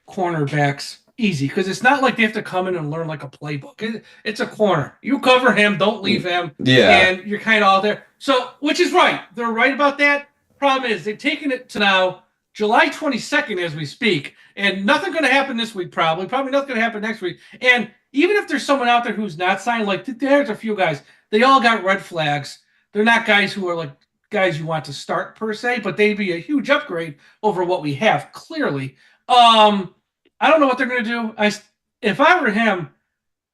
cornerbacks easy, because it's not like they have to come in and learn like a playbook. It's a corner. You cover him, don't leave him, and you're kind of all there. So, which is right. They're right about that. Problem is, they've taken it to now July 22nd as we speak, and nothing going to happen this week probably. Probably nothing going to happen next week. And even if there's someone out there who's not signed, like there's a few guys, they all got red flags. They're not guys who are like guys you want to start per se, but they'd be a huge upgrade over what we have, clearly. I don't know what they're going to do. If I were him,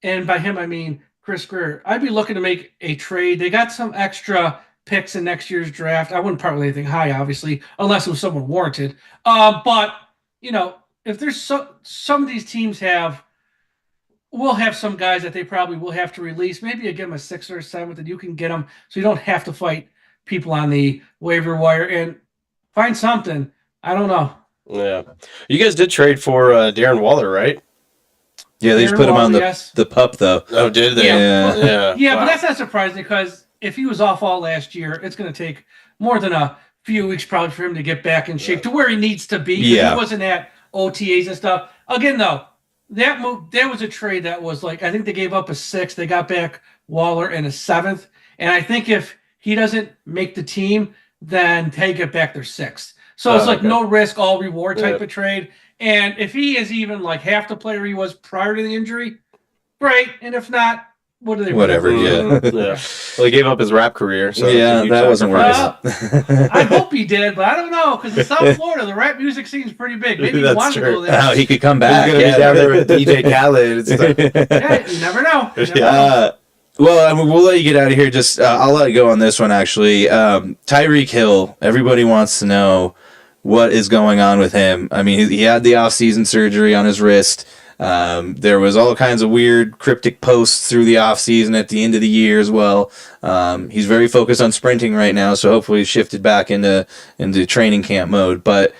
and by him I mean Chris Greer, I'd be looking to make a trade. They got some extra picks in next year's draft. I wouldn't part with anything high, obviously, unless it was someone warranted. But, if there's some of these teams have, we'll have some guys that they probably will have to release. Maybe you give them a 6th or 7th, and you can get them so you don't have to fight people on the waiver wire and find something. I don't know. Yeah. You guys did trade for Darren Waller, right? Yeah, they just put him on the pup, though. Oh, did they? Yeah, but that's not surprising because if he was off all last year, it's going to take more than a few weeks probably for him to get back in shape to where he needs to be. Yeah. He wasn't at OTAs and stuff. Again, though, that was a trade that was like, I think they gave up a 6th. They got back Waller in a 7th. And I think if he doesn't make the team, then they get back their 6th. So it's like no risk, all reward type of trade. And if he is even like half the player he was prior to the injury, great. And if not, what do they? Whatever, yeah. Well, he gave up his rap career. So that wasn't worth it. I hope he did, but I don't know because in South Florida, the rap music scene's pretty big. Maybe he wanted to go there. Oh, he could come back. He's gonna be down there with DJ Khaled. Yeah, you never know. Well, I mean, we'll let you get out of here. Just I'll let you go on this one, actually. Tyreek Hill, everybody wants to know what is going on with him. I mean, he had the offseason surgery on his wrist. There was all kinds of weird cryptic posts through the offseason at the end of the year as well. He's very focused on sprinting right now, so hopefully he's shifted back into training camp mode. But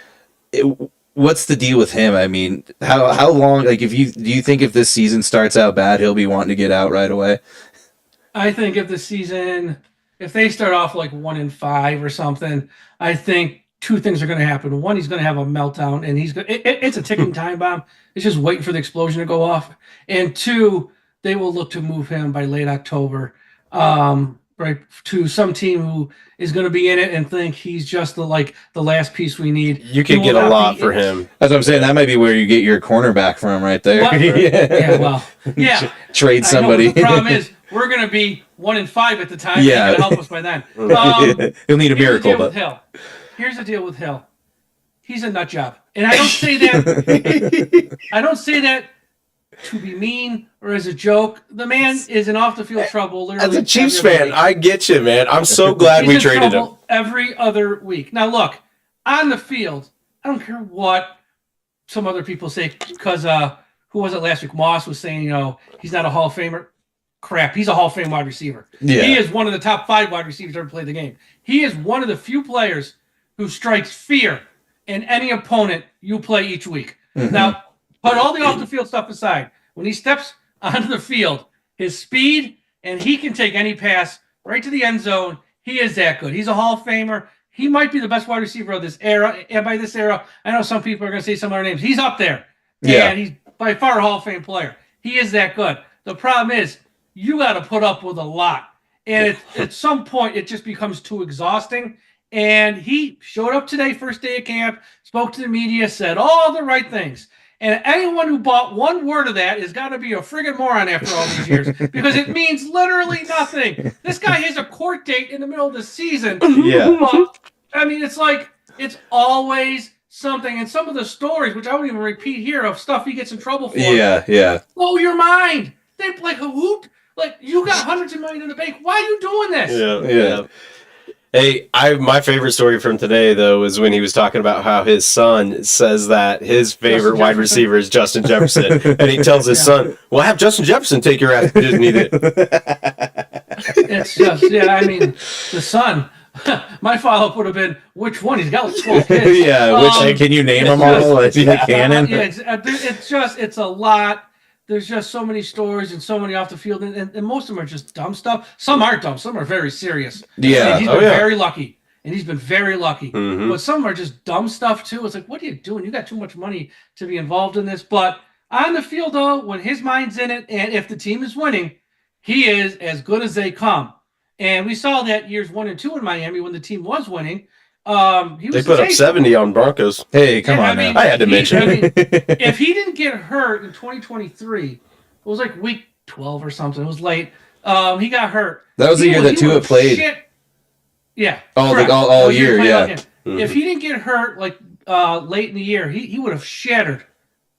what's the deal with him? I mean, how long? Like, do you think if this season starts out bad, he'll be wanting to get out right away? I think if they start off like 1-5 or something, I think 2 things are going to happen. One, he's going to have a meltdown, and it's a ticking time bomb. It's just waiting for the explosion to go off. And 2, they will look to move him by late October, right, to some team who is going to be in it and think he's just the last piece we need. You could get a lot for him. That's what I'm saying. That might be where you get your cornerback from right there. Trade somebody. The problem is we're going to be 1-5 at the time. Yeah, he's going to help us by then. He'll need a miracle, but here's the deal with Hill. He's a nut job. And I don't say that to be mean or as a joke. The man is in off the field trouble. As a Chiefs fan, I get you, man. I'm so glad we traded him. Every other week. Now look, on the field, I don't care what some other people say because who was it last week? Moss was saying, he's not a Hall of Famer. Crap, he's a Hall of Fame wide receiver. Yeah. He is one of the top 5 wide receivers to ever play the game. He is one of the few players who strikes fear in any opponent you play each week. Mm-hmm. Now, put all the off-the-field stuff aside. When he steps onto the field, his speed, and he can take any pass right to the end zone, he is that good. He's a Hall of Famer. He might be the best wide receiver of this era. And by this era, I know some people are going to say some other names. He's up there. Yeah. And he's by far a Hall of Fame player. He is that good. The problem is you got to put up with a lot. And at some point, it just becomes too exhausting. And he showed up today, first day of camp, spoke to the media, said all the right things. And anyone who bought one word of that has got to be a friggin' moron after all these years because it means literally nothing. This guy has a court date in the middle of the season. Yeah. I mean, it's like it's always something. And some of the stories, which I won't even repeat here, of stuff he gets in trouble for. Yeah. Blow your mind. They like you got hundreds of millions in the bank. Why are you doing this? Yeah. Hey, my favorite story from today, though, is when he was talking about how his son says that his favorite wide receiver is Justin Jefferson. And he tells his son, well, have Justin Jefferson take your ass to Disney then. It's just, I mean, the son, my follow-up would have been, which one? He's got like 12 kids. Which can you name them all? Canon? It's a lot. There's just so many stories and so many off the field, and most of them are just dumb stuff. Some aren't dumb. Some are very serious. Yeah. And he's been very lucky. Mm-hmm. But some are just dumb stuff, too. It's like, what are you doing? You got too much money to be involved in this. But on the field, though, when his mind's in it, and if the team is winning, he is as good as they come. And we saw that years 1 and 2 in Miami when the team was winning. They put up 70 on Broncos. Hey, come on now. I had to mention. If he didn't get hurt in 2023, it was like week 12 or something. It was late. He got hurt. That was the year that Tua played. Yeah. All year, yeah. Mm-hmm. If he didn't get hurt late in the year, he would have shattered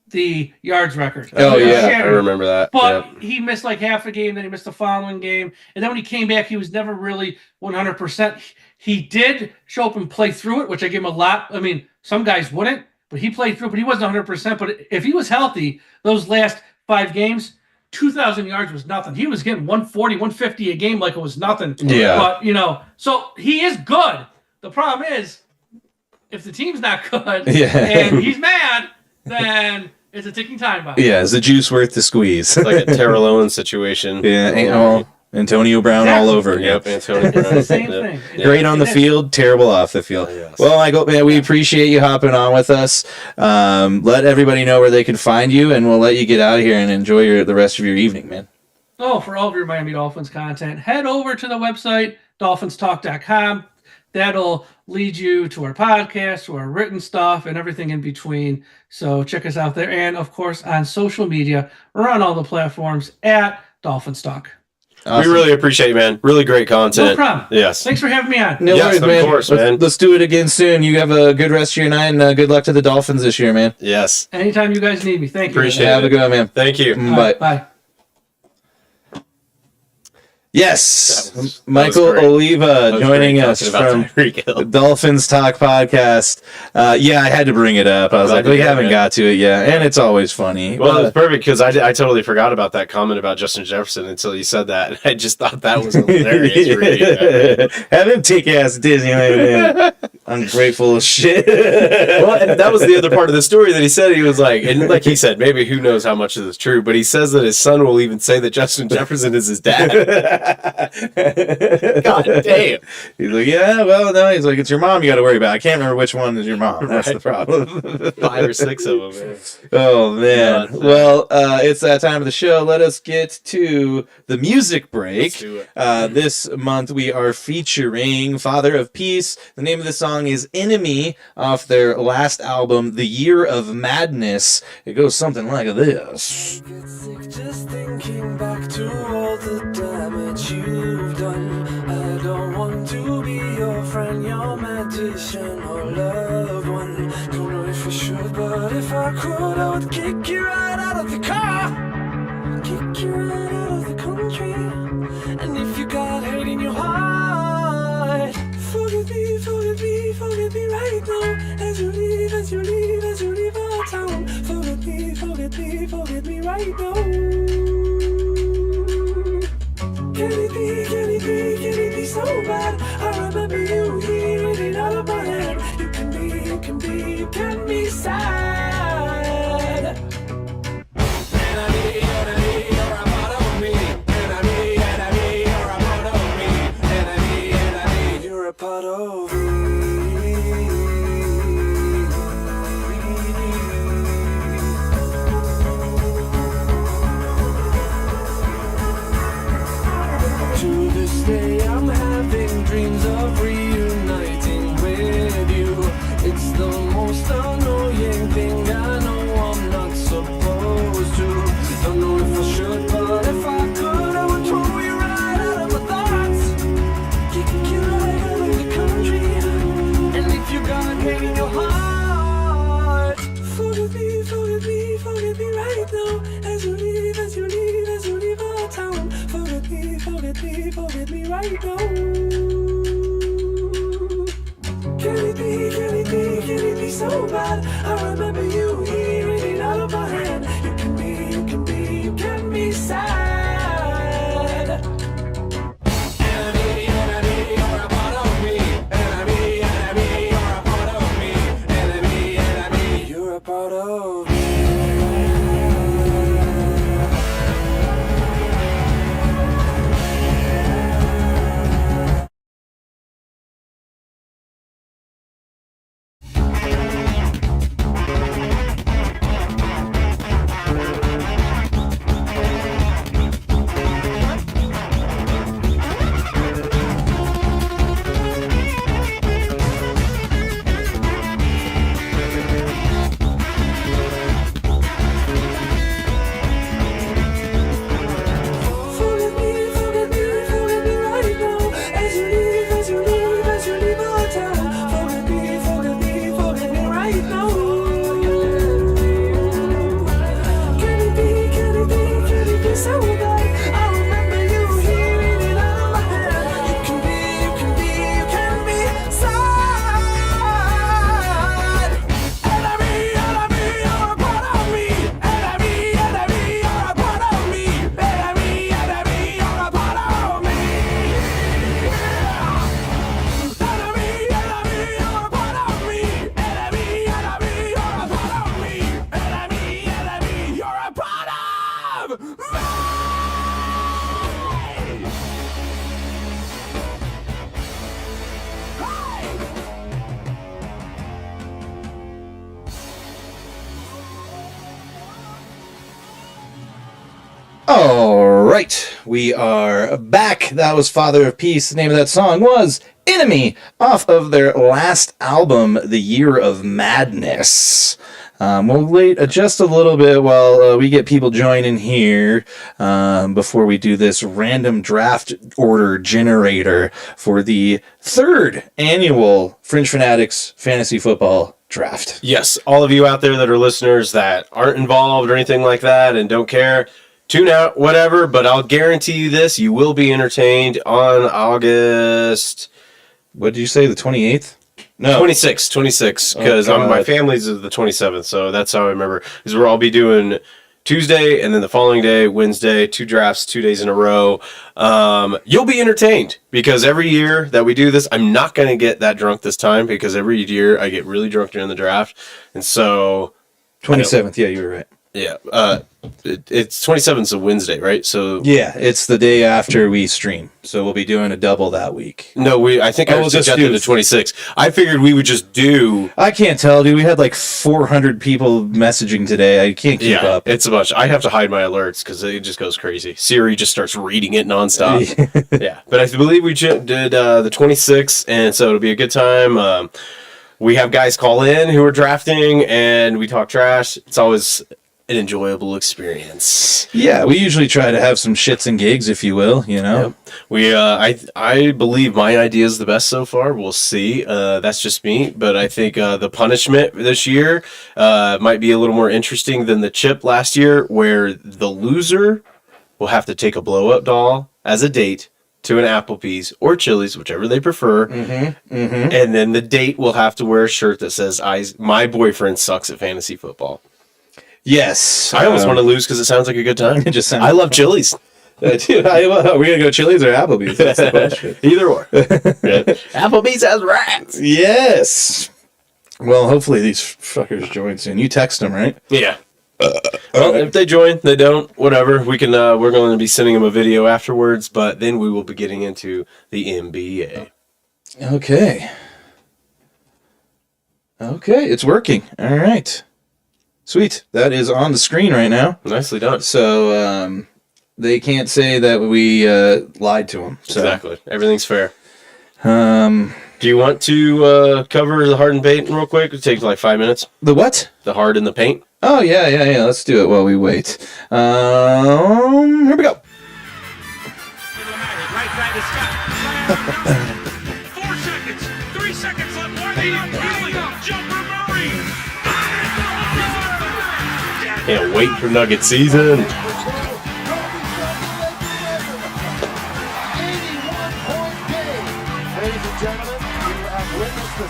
the yards record. Oh, yeah. I remember that. But he missed like half a game, then he missed the following game. And then when he came back, he was never really 100%. He did show up and play through it, which I give him a lot. I mean, some guys wouldn't, but he played through it, but he wasn't 100%. But if he was healthy those last 5 games, 2,000 yards was nothing. He was getting 140, 150 a game like it was nothing. Yeah. But, so he is good. The problem is, if the team's not good and he's mad, then it's a ticking time bomb. Yeah, is the juice worth the squeeze? Like a Terrell Owens situation. Yeah, Antonio Brown all over. Yep, Antonio Brown. It's the same thing. Great on the field, terrible off the field. Yes. Well, Michael, man, we appreciate you hopping on with us. Let everybody know where they can find you, and we'll let you get out of here and enjoy the rest of your evening, man. Oh, for all of your Miami Dolphins content, head over to the website, dolphinstalk.com. That'll lead you to our podcast, to our written stuff, and everything in between. So check us out there. And, of course, on social media, we're on all the platforms at Dolphins Talk. Awesome. We really appreciate you, man. Really great content. No problem. Yes. Thanks for having me on. No worries, man. Of course, man. Let's do it again soon. You have a good rest of your night, and good luck to the Dolphins this year, man. Yes. Anytime you guys need me. Thank you. Appreciate it. Have a good one, man. Thank you. Bye. Bye. Yes, Michael Oliva joining us from the Dolphins Talk Podcast. Yeah, I had to bring it up. I was like, we haven't got to it yet, and it's always funny. Well, it was perfect because I totally forgot about that comment about Justin Jefferson until you said that. I just thought that was hilarious. Have him take ass Disneyland, man. Ungrateful as shit. Well, and that was the other part of the story that he said. He was like, and like he said, maybe who knows how much of this is true, but he says that his son will even say that Justin Jefferson is his dad. God damn. He's like, yeah, well, no. He's like, it's your mom you got to worry about. I can't remember which one is your mom. That's the problem. 5 or 6 of them, man. Oh, man. Well, it's that time of the show. Let us get to the music break. Let's do it. This month we are featuring Father of Peace. The name of the song is Enemy off their last album, The Year of Madness. It goes something like this. Get sick just thinking back to all the damage you've done. I don't want to be your friend, your magician or loved one. Don't know if I should, but if I could, I would kick you right out of the car, kick you right out of the country. And if you got hate in your heart, forget me, forget me, forget me right now. As you leave, as you leave, as you leave our town. Forget me, forget me, forget me right now. Can it be so bad? I remember you hearing it out of my head. You can be sad. Enemy, you're a part of me. Enemy, you're a part of me. Enemy, you're a part of me. To this day I'm having dreams of reuniting with you. It's the most annoying thing, I know I'm not supposed to. Don't know if I should, but if I could, I would throw you right out of my thoughts, kick you right out of the country. And if you got hate in your heart, forget me, forget me, forget me right now. As you leave, as you leave, as you leave our town. Forget me, forget me, forget me right now. Can it be so bad? I remember you hearing it out of my head. You can be sad. Enemy, you're a part of me. Enemy, you're a part of me. Enemy, you're a part of me. All right, we are back. That was Father of Peace. The name of that song was Enemy, off of their last album, The Year of Madness. We'll wait just a little bit while we get people joining here before we do this random draft order generator for the 3rd annual Fringe Fanatics Fantasy Football Draft. Yes, all of you out there that are listeners that aren't involved or anything like that and don't care, tune out, whatever, but I'll guarantee you this, you will be entertained on August... What did you say, the 28th? No. 26, because my family's is the 27th, so that's how I remember. Because we'll all be doing Tuesday, and then the following day, Wednesday, 2 drafts, 2 days in a row. You'll be entertained, because every year that we do this, I'm not going to get that drunk this time, because every year I get really drunk during the draft, and so... 27th, yeah, you were right. Yeah, it's 27th a Wednesday, right? So yeah, it's the day after we stream, so we'll be doing a double that week. No, I think I suggested the 26th. I figured we would just do. I can't tell, dude. We had like 400 people messaging today. I can't keep up. It's a bunch. I have to hide my alerts because it just goes crazy. Siri just starts reading it nonstop. Yeah, but I believe we did the 26th, and so it'll be a good time. We have guys call in who are drafting, and we talk trash. It's always an enjoyable experience. Yeah, we usually try to have some shits and gigs, if you will, you know. Yep. I believe my idea is the best so far. We'll see. That's just me, but I think the punishment this year might be a little more interesting than the chip last year, where the loser will have to take a blow-up doll as a date to an Applebee's or Chili's, whichever they prefer, and then the date will have to wear a shirt that says "My boyfriend sucks at fantasy football." Yes. I almost want to lose because it sounds like a good time. It just sounds. I love Chili's. Dude, are we going to go Chili's or Applebee's? That's the question. Either or. Applebee's has rats. Yes. Well, hopefully these fuckers join soon. You text them, right? Yeah. Well, if they join, they don't, whatever. We can. We're going to be sending them a video afterwards, but then we will be getting into the NBA. Okay, it's working. All right. Sweet. That is on the screen right now. Nicely done. So they can't say that we lied to them. So. Exactly. Everything's fair. Do you want to cover the hard and paint real quick? It takes like 5 minutes. The what? The hard and the paint. Oh, yeah. Let's do it while we wait. Here we go. 4 seconds. 3 seconds left. Why they not killing? Jumper Murray. Can't wait for Nugget season.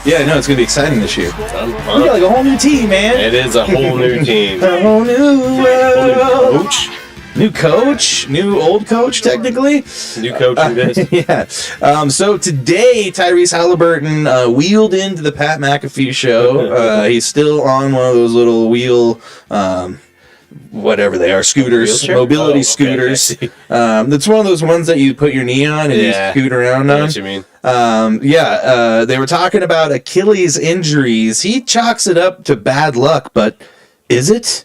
Yeah, no, it's going to be exciting this year. We got like a whole new team, man. It is a whole new team. A whole new coach. New coach, new old coach, technically. New coach, yeah. So today, Tyrese Halliburton wheeled into the Pat McAfee show. He's still on one of those little wheel, whatever they are, scooters, Wheelchair? mobility scooters. That's one of those ones that you put your knee on and you scoot around on. I know what you mean. They were talking about Achilles injuries. He chalks it up to bad luck, but is it?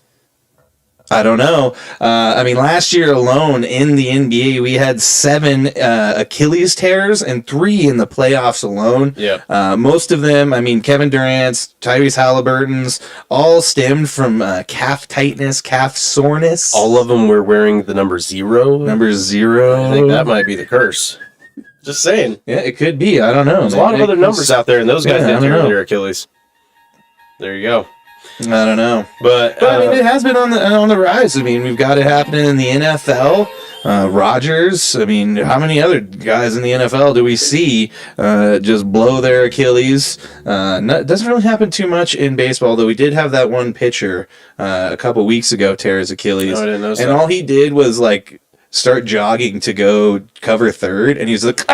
I don't know. Last year alone in the NBA, we had 7 Achilles tears and 3 in the playoffs alone. Yeah. Most of them, Kevin Durant's, Tyrese Halliburton's, all stemmed from calf tightness, calf soreness. All of them were wearing the number 0. Number 0. I think that might be the curse. Just saying. Yeah, it could be. I don't know. There's a lot of other numbers out there, and those guys didn't tear know. their Achilles. There you go. I don't know, but it has been on the rise. We've got it happening in the NFL. Rodgers. How many other guys in the NFL do we see just blow their Achilles? It doesn't really happen too much in baseball, though. We did have that one pitcher a couple weeks ago tear his Achilles, I didn't know and all he did was start jogging to go cover third, and he's like,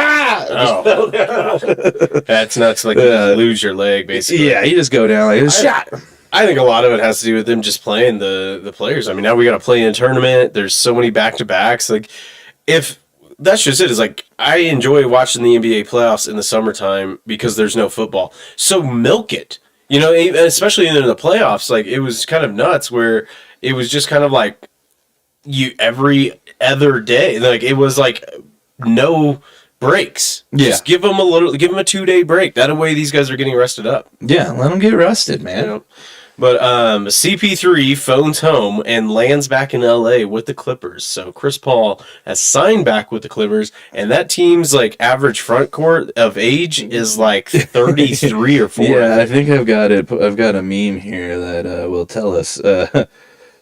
That's nuts. You lose your leg, basically. Yeah, you just go down like a shot. I think a lot of it has to do with them just playing the players. I mean, now we got to play in a tournament. There's so many back-to-backs. Like, if that's just it, is like, I enjoy watching the NBA playoffs in the summertime because there's no football. So milk it. You know, especially in the playoffs, like, it was kind of nuts where it was just kind of like every other day. Like, it was like no breaks. Yeah. Just give them a 2-day break. That way these guys are getting rested up. Yeah, let them get rested, man. You know? But CP3 phones home and lands back in LA with the Clippers. So Chris Paul has signed back with the Clippers, and that team's like average front court of age is like 33 or 4. Yeah, I think I've got it. I've got a meme here that will tell us.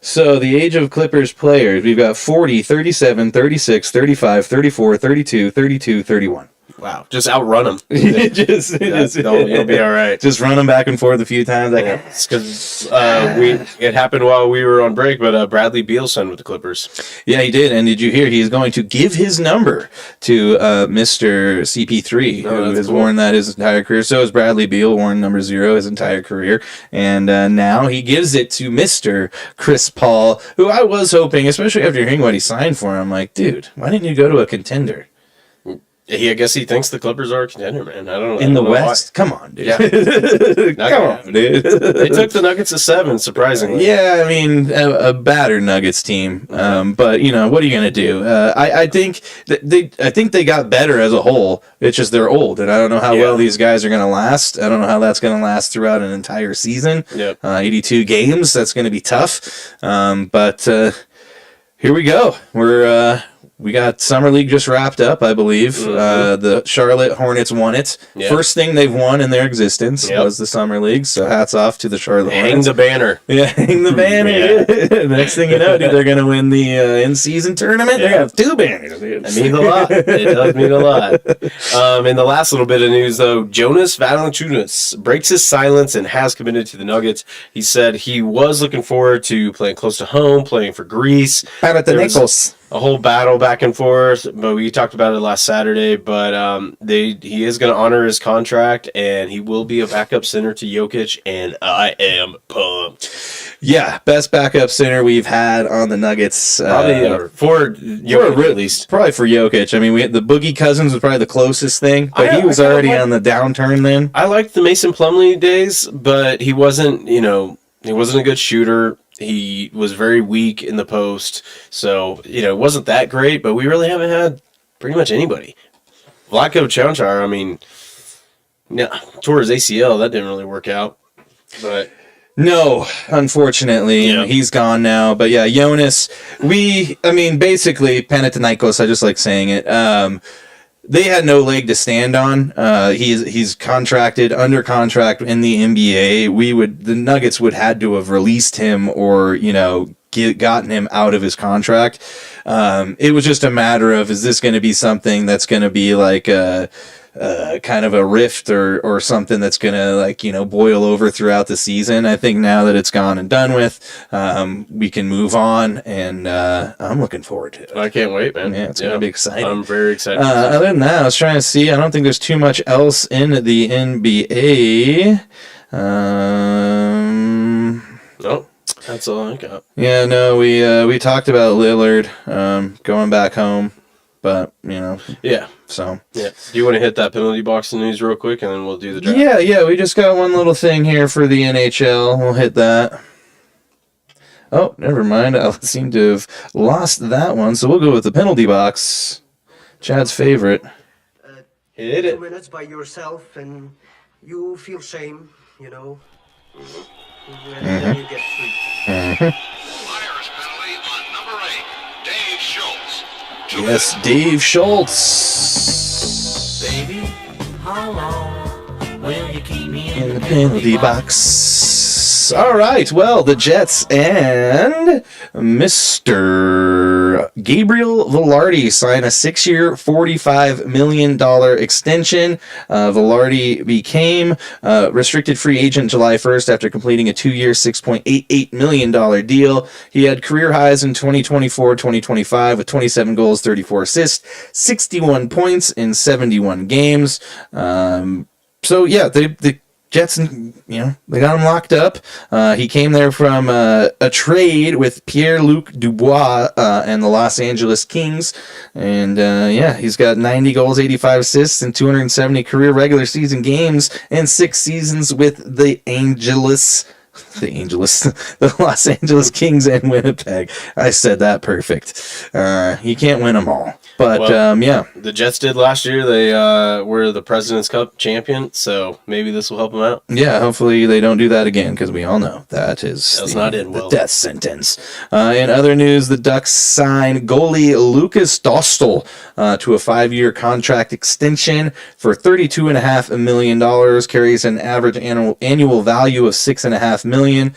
So the age of Clippers players, we've got 40, 37, 36, 35, 34, 32, 32, 31. Wow, just outrun them. You'll be all right. Just run them back and forth a few times. It's because it happened while we were on break, but Bradley Beal signed with the Clippers. Yeah, he did. And did you hear he's going to give his number to Mr. CP3, who has worn that his entire career. So has Bradley Beal, worn number 0 his entire career. And now he gives it to Mr. Chris Paul, who I was hoping, especially after hearing what he signed for, I'm like, dude, why didn't you go to a contender? I guess he thinks the Clippers are a contender, man. I don't know. In the West? Why. Come on, dude. Yeah. Come on, dude. They took the Nuggets to 7, surprisingly. Yeah, I mean, a battered Nuggets team. But, you know, what are you going to do? I think they got better as a whole. It's just they're old, and I don't know how well these guys are going to last. I don't know how that's going to last throughout an entire season. Yep. 82 games, that's going to be tough. But here we go. We got Summer League just wrapped up, I believe. The Charlotte Hornets won it. Yep. First thing they've won in their existence was the Summer League, so hats off to the Charlotte Hornets. Hang the banner. Yeah, hang the banner. Yeah. Next thing you know, dude, they're going to win the in-season tournament. They're going to have 2 banners, dude. That means a lot. It does mean a lot. In the last little bit of news, though, Jonas Valanciunas breaks his silence and has committed to the Nuggets. He said he was looking forward to playing close to home, playing for Greece. Panathinaikos. A whole battle back and forth, but we talked about it last Saturday. But he is going to honor his contract, and he will be a backup center to Jokic, and I am pumped. Yeah, best backup center we've had on the Nuggets. Probably for Jokic, at least. Probably for Jokic. I mean, the Boogie Cousins was probably the closest thing, but he was already on the downturn then. I liked the Mason Plumlee days, but he wasn't a good shooter. He was very weak in the post, so it wasn't that great. But we really haven't had pretty much anybody. Vlatko Čančar, I mean, tore his ACL. That didn't really work out. But no, unfortunately, he's gone now. But yeah, Jonas, basically Panathinaikos. I just like saying it. They had no leg to stand on. He's under contract in the NBA. The Nuggets would had to have released him or gotten him out of his contract. It was just a matter of, is this going to be something that's going to be like a kind of a rift or something that's going to boil over throughout the season. I think now that it's gone and done with, we can move on, and I'm looking forward to it. I can't wait, man. Yeah, it's going to be exciting. I'm very excited. Other than that, I was trying to see. I don't think there's too much else in the NBA. Nope. That's all I got. Yeah, no, we talked about Lillard going back home, but yeah. So yeah. Do you want to hit that penalty box news real quick, and then we'll do the draft? Yeah. We just got one little thing here for the NHL. We'll hit that. Oh, never mind. I seem to have lost that one, so we'll go with the penalty box. Chad's favorite. Hit it. 2 minutes by yourself, and you feel shame, And then you get free. Flyers penalty on number 8, Dave Schultz. Yes, Dave Schultz. Baby, how long will you keep me in the penalty box? All right, well, the Jets and Mr. Gabriel Velarde sign a 6-year, $45 million extension. Velarde became restricted free agent July 1st after completing a 2-year, $6.88 million deal. He had career highs in 2024-2025 with 27 goals, 34 assists, 61 points in 71 games. So, yeah, the Jets, they got him locked up. He came there from a trade with Pierre-Luc Dubois and the Los Angeles Kings. And, he's got 90 goals, 85 assists, and 270 career regular season games and 6 seasons with the Los Angeles Kings and Winnipeg. I said that perfect. You can't win them all. But, the Jets did last year. They were the President's Cup champion, so maybe this will help them out. Yeah, hopefully they don't do that again, because we all know that's not in well. The death sentence. In other news, the Ducks signed goalie Lucas Dostal to a 5-year contract extension for $32.5 million, carries an average annual value of $6.5 million.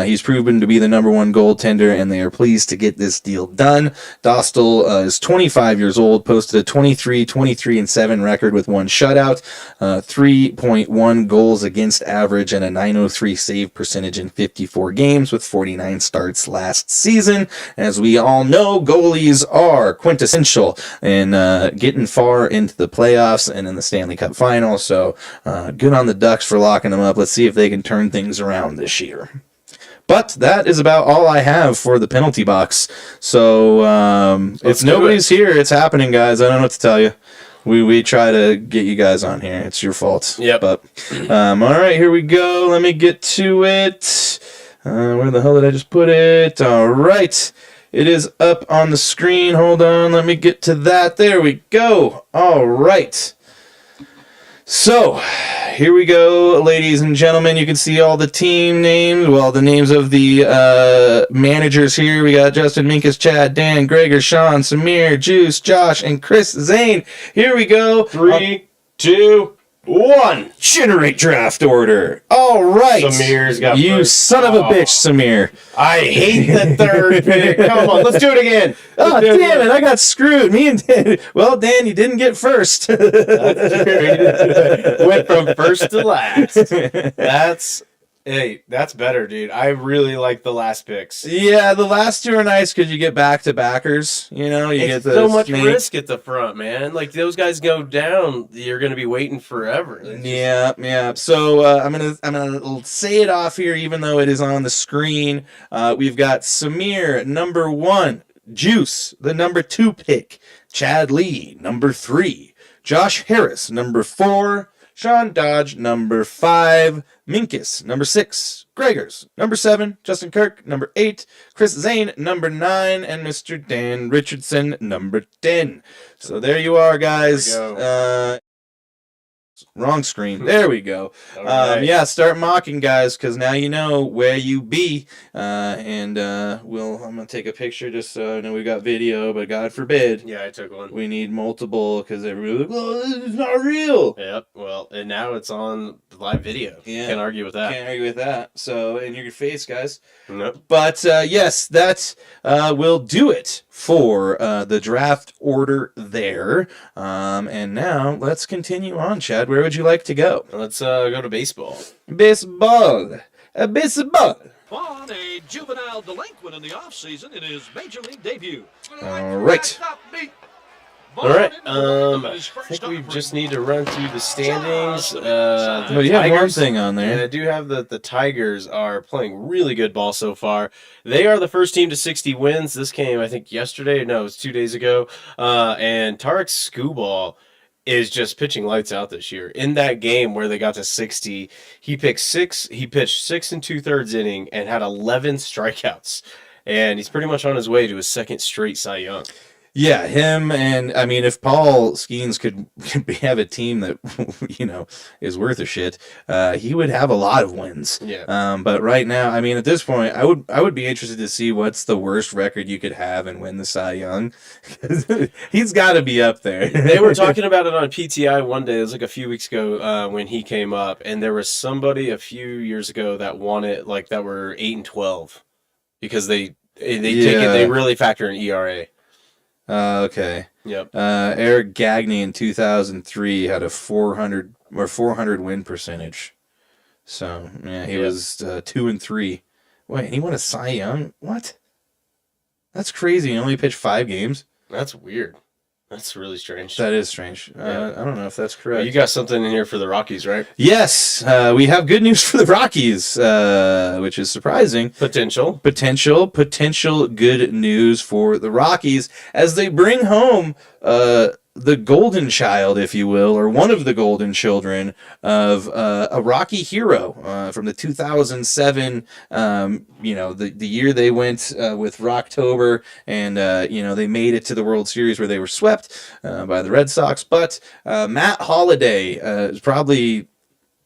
He's proven to be the number one goaltender, and they are pleased to get this deal done. Dostal is 25 years old, posted a 23-23-7 record with 1 shutout, 3.1 goals against average, and a .903 save percentage in 54 games with 49 starts last season. As we all know, goalies are quintessential in getting far into the playoffs and in the Stanley Cup final, so good on the Ducks for locking them up. Let's see if they can turn things around this year. But that is about all I have for the penalty box. So if nobody's here, it's happening, guys. I don't know what to tell you. We try to get you guys on here. It's your fault. Yep. But all right, here we go. Let me get to it. Where the hell did I just put it? All right. It is up on the screen. Hold on. Let me get to that. There we go. All right. So, here we go, ladies and gentlemen. You can see all the team names. Well, the names of the managers here. We got Justin, Minkus, Chad, Dan, Gregor, Sean, Samir, Juice, Josh, and Chris Zane. Here we go. 3, 2, 1. Generate draft order. All right. Samir's got you first. Son of a bitch, Samir. I hate the third pick. Come on, let's do it again. Oh, damn it. I got screwed. Me and Dan. Well, Dan, you didn't get first. Went from first to last. That's better, dude. I really like the last picks. Yeah, the last 2 are nice because you get back-to-backers. You get the so much snake. risk at the front, man. Like, those guys go down, you're going to be waiting forever. Yeah. So I'm gonna say it off here, even though it is on the screen. We've got Samir, number 1. Juice, the number 2 pick. Chad Lee, number 3. Josh Harris, number 4. Sean Dodge, number 5. Minkus, number 6. Gregors, number 7. Justin Kirk, number 8. Chris Zane, number 9. And Mr. Dan Richardson, number 10. So there you are, guys. Wrong screen. There we go. Right. Start mocking, guys, because now you know where you be. I'm gonna take a picture just so I know we got video, but God forbid. Yeah, I took one. We need multiple because everybody's like, "Oh, this is not real." Yep. Well, and now it's on live video. Yeah. Can't argue with that. Can't argue with that. So, in your face, guys. Nope. But yes, that will do it for the draft order there. And now let's continue on, Chad. Where would you like to go? Let's go to baseball. Baseball. Baseball. Vaughn, a juvenile delinquent in the offseason in his major league debut. All right. All right. I think we just need to run through the standings. Well, you have one thing on there. And I do have the Tigers are playing really good ball so far. They are the first team to 60 wins. This came, I think, yesterday. No, it was 2 days ago. And Tarek Skubal is just pitching lights out this year. In that game where they got to 60, he pitched 6 2/3 inning and had 11 strikeouts. And he's pretty much on his way to his second straight Cy Young. Yeah, him, and I mean, if Paul Skeens could have a team that is worth a shit, he would have a lot of wins. Yeah. But right now, I mean, at this point, I would be interested to see what's the worst record you could have and win the Cy Young. He's got to be up there. They were talking about it on PTI one day. It was like a few weeks ago when he came up, and there was somebody a few years ago that won it, like that were 8-12, because they take it. They really factor in ERA. Okay. Yep. Eric Gagne in 2003 had a 400 win percentage. So yeah, he was 2-3. Wait, he won a Cy Young? What? That's crazy. He only pitched 5 games. That's weird. That's really strange. That is strange. I don't know if that's correct. Well, you got something in here for the Rockies, right? Yes, we have good news for the Rockies, which is surprising. Potential good news for the Rockies as they bring home the golden child, if you will, or one of the golden children of a Rocky hero from the 2007, the year they went with Rocktober, and they made it to the World Series where they were swept by the Red Sox. But Matt Holliday is probably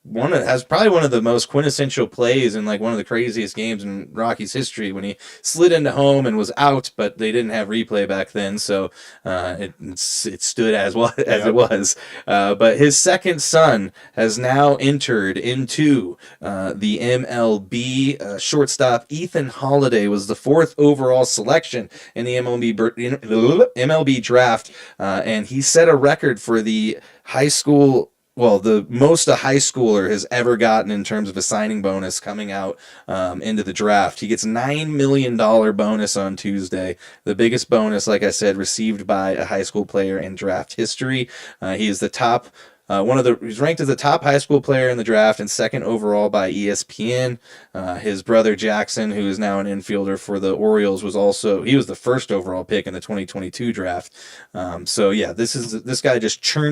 one of the most quintessential plays in like one of the craziest games in Rockies history when he slid into home and was out, but they didn't have replay back then, so it stood as it was. But his second son has now entered into the MLB. Shortstop Ethan Holliday was the 4th overall selection in the MLB draft, and he set a record for the the most a high schooler has ever gotten in terms of a signing bonus coming out into the draft. He gets $9 million bonus on Tuesday, the biggest bonus, like I said, received by a high school player in draft history. He is the top. He's ranked as the top high school player in the draft and 2nd overall by ESPN. His brother Jackson, who is now an infielder for the Orioles, was the 1st overall pick in the 2022 draft. This guy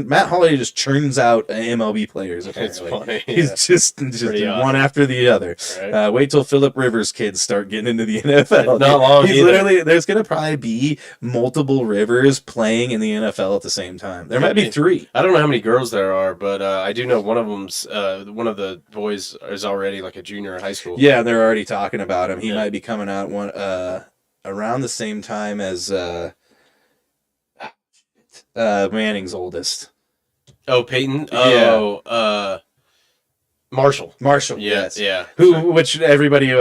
Matt Holliday just churns out MLB players. Apparently, funny. He's just one after the other. Right. Wait till Phillip Rivers' kids start getting into the NFL. Not long. There's going to probably be multiple Rivers playing in the NFL at the same time. There might be 3. I don't know how many girls there are, but I do know one of them's one of the boys is already like a junior in high school. Yeah, they're already talking about him. He might be coming out around the same time as Manning's oldest. Oh, Peyton. Yeah. Oh, Marshall. Yes. Yeah. Which everybody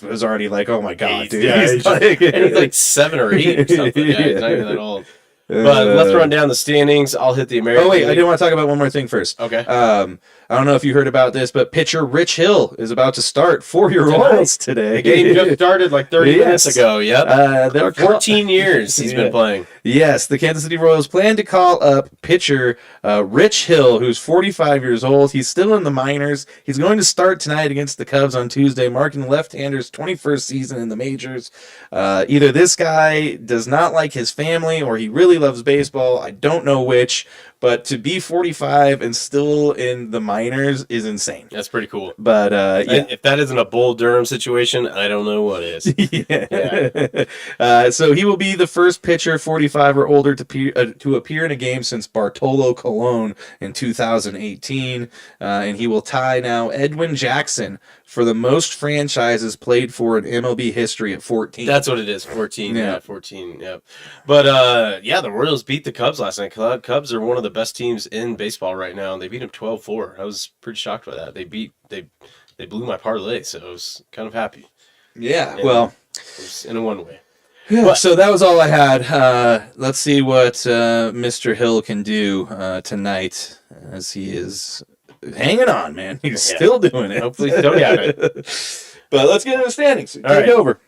was already like, oh my god, dude. Yeah, he's like 7 or 8 or something. Yeah, he's not even that old. But let's run down the standings. I'll hit the American League. I did want to talk about one more thing first. Okay. I don't know if you heard about this, but pitcher Rich Hill is about to start for your Royals today. The game just started like 30 minutes ago. Yep. 14 years he's been playing. Yes, the Kansas City Royals plan to call up pitcher Rich Hill, who's 45 years old. He's still in the minors. He's going to start tonight against the Cubs on Tuesday, marking the left-hander's 21st season in the majors. Either this guy does not like his family or he really loves baseball. I don't know which. But to be 45 and still in the minors is insane. That's pretty cool. But if that isn't a Bull Durham situation, I don't know what is. So he will be the first pitcher 45 or older to appear in a game since Bartolo Colon in 2018, and he will tie now Edwin Jackson for the most franchises played for in MLB history at 14. That's what it is, 14. Yeah, 14. Yep. But the Royals beat the Cubs last night. Cubs are one of the best teams in baseball right now, and they beat them 12-4. I was pretty shocked by that. They blew my parlay, so I was kind of happy. Yeah, well, in a one way. Yeah, so that was all I had. Let's see what Mr. Hill can do tonight, as he is hanging on, man. He's still doing it. Hopefully he'll get it. But let's get into the standings. Take over.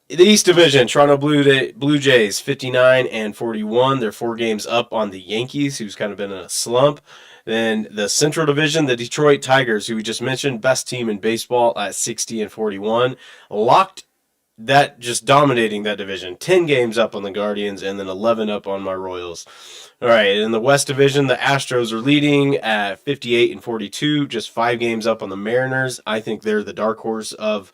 The East Division, Toronto Blue Jays, 59-41. They're 4 games up on the Yankees, who's kind of been in a slump. Then the Central Division, the Detroit Tigers, who we just mentioned, best team in baseball at 60-41. Just dominating that division. 10 games up on the Guardians and then 11 up on my Royals. All right, in the West Division, the Astros are leading at 58-42, just 5 games up on the Mariners. I think they're the dark horse of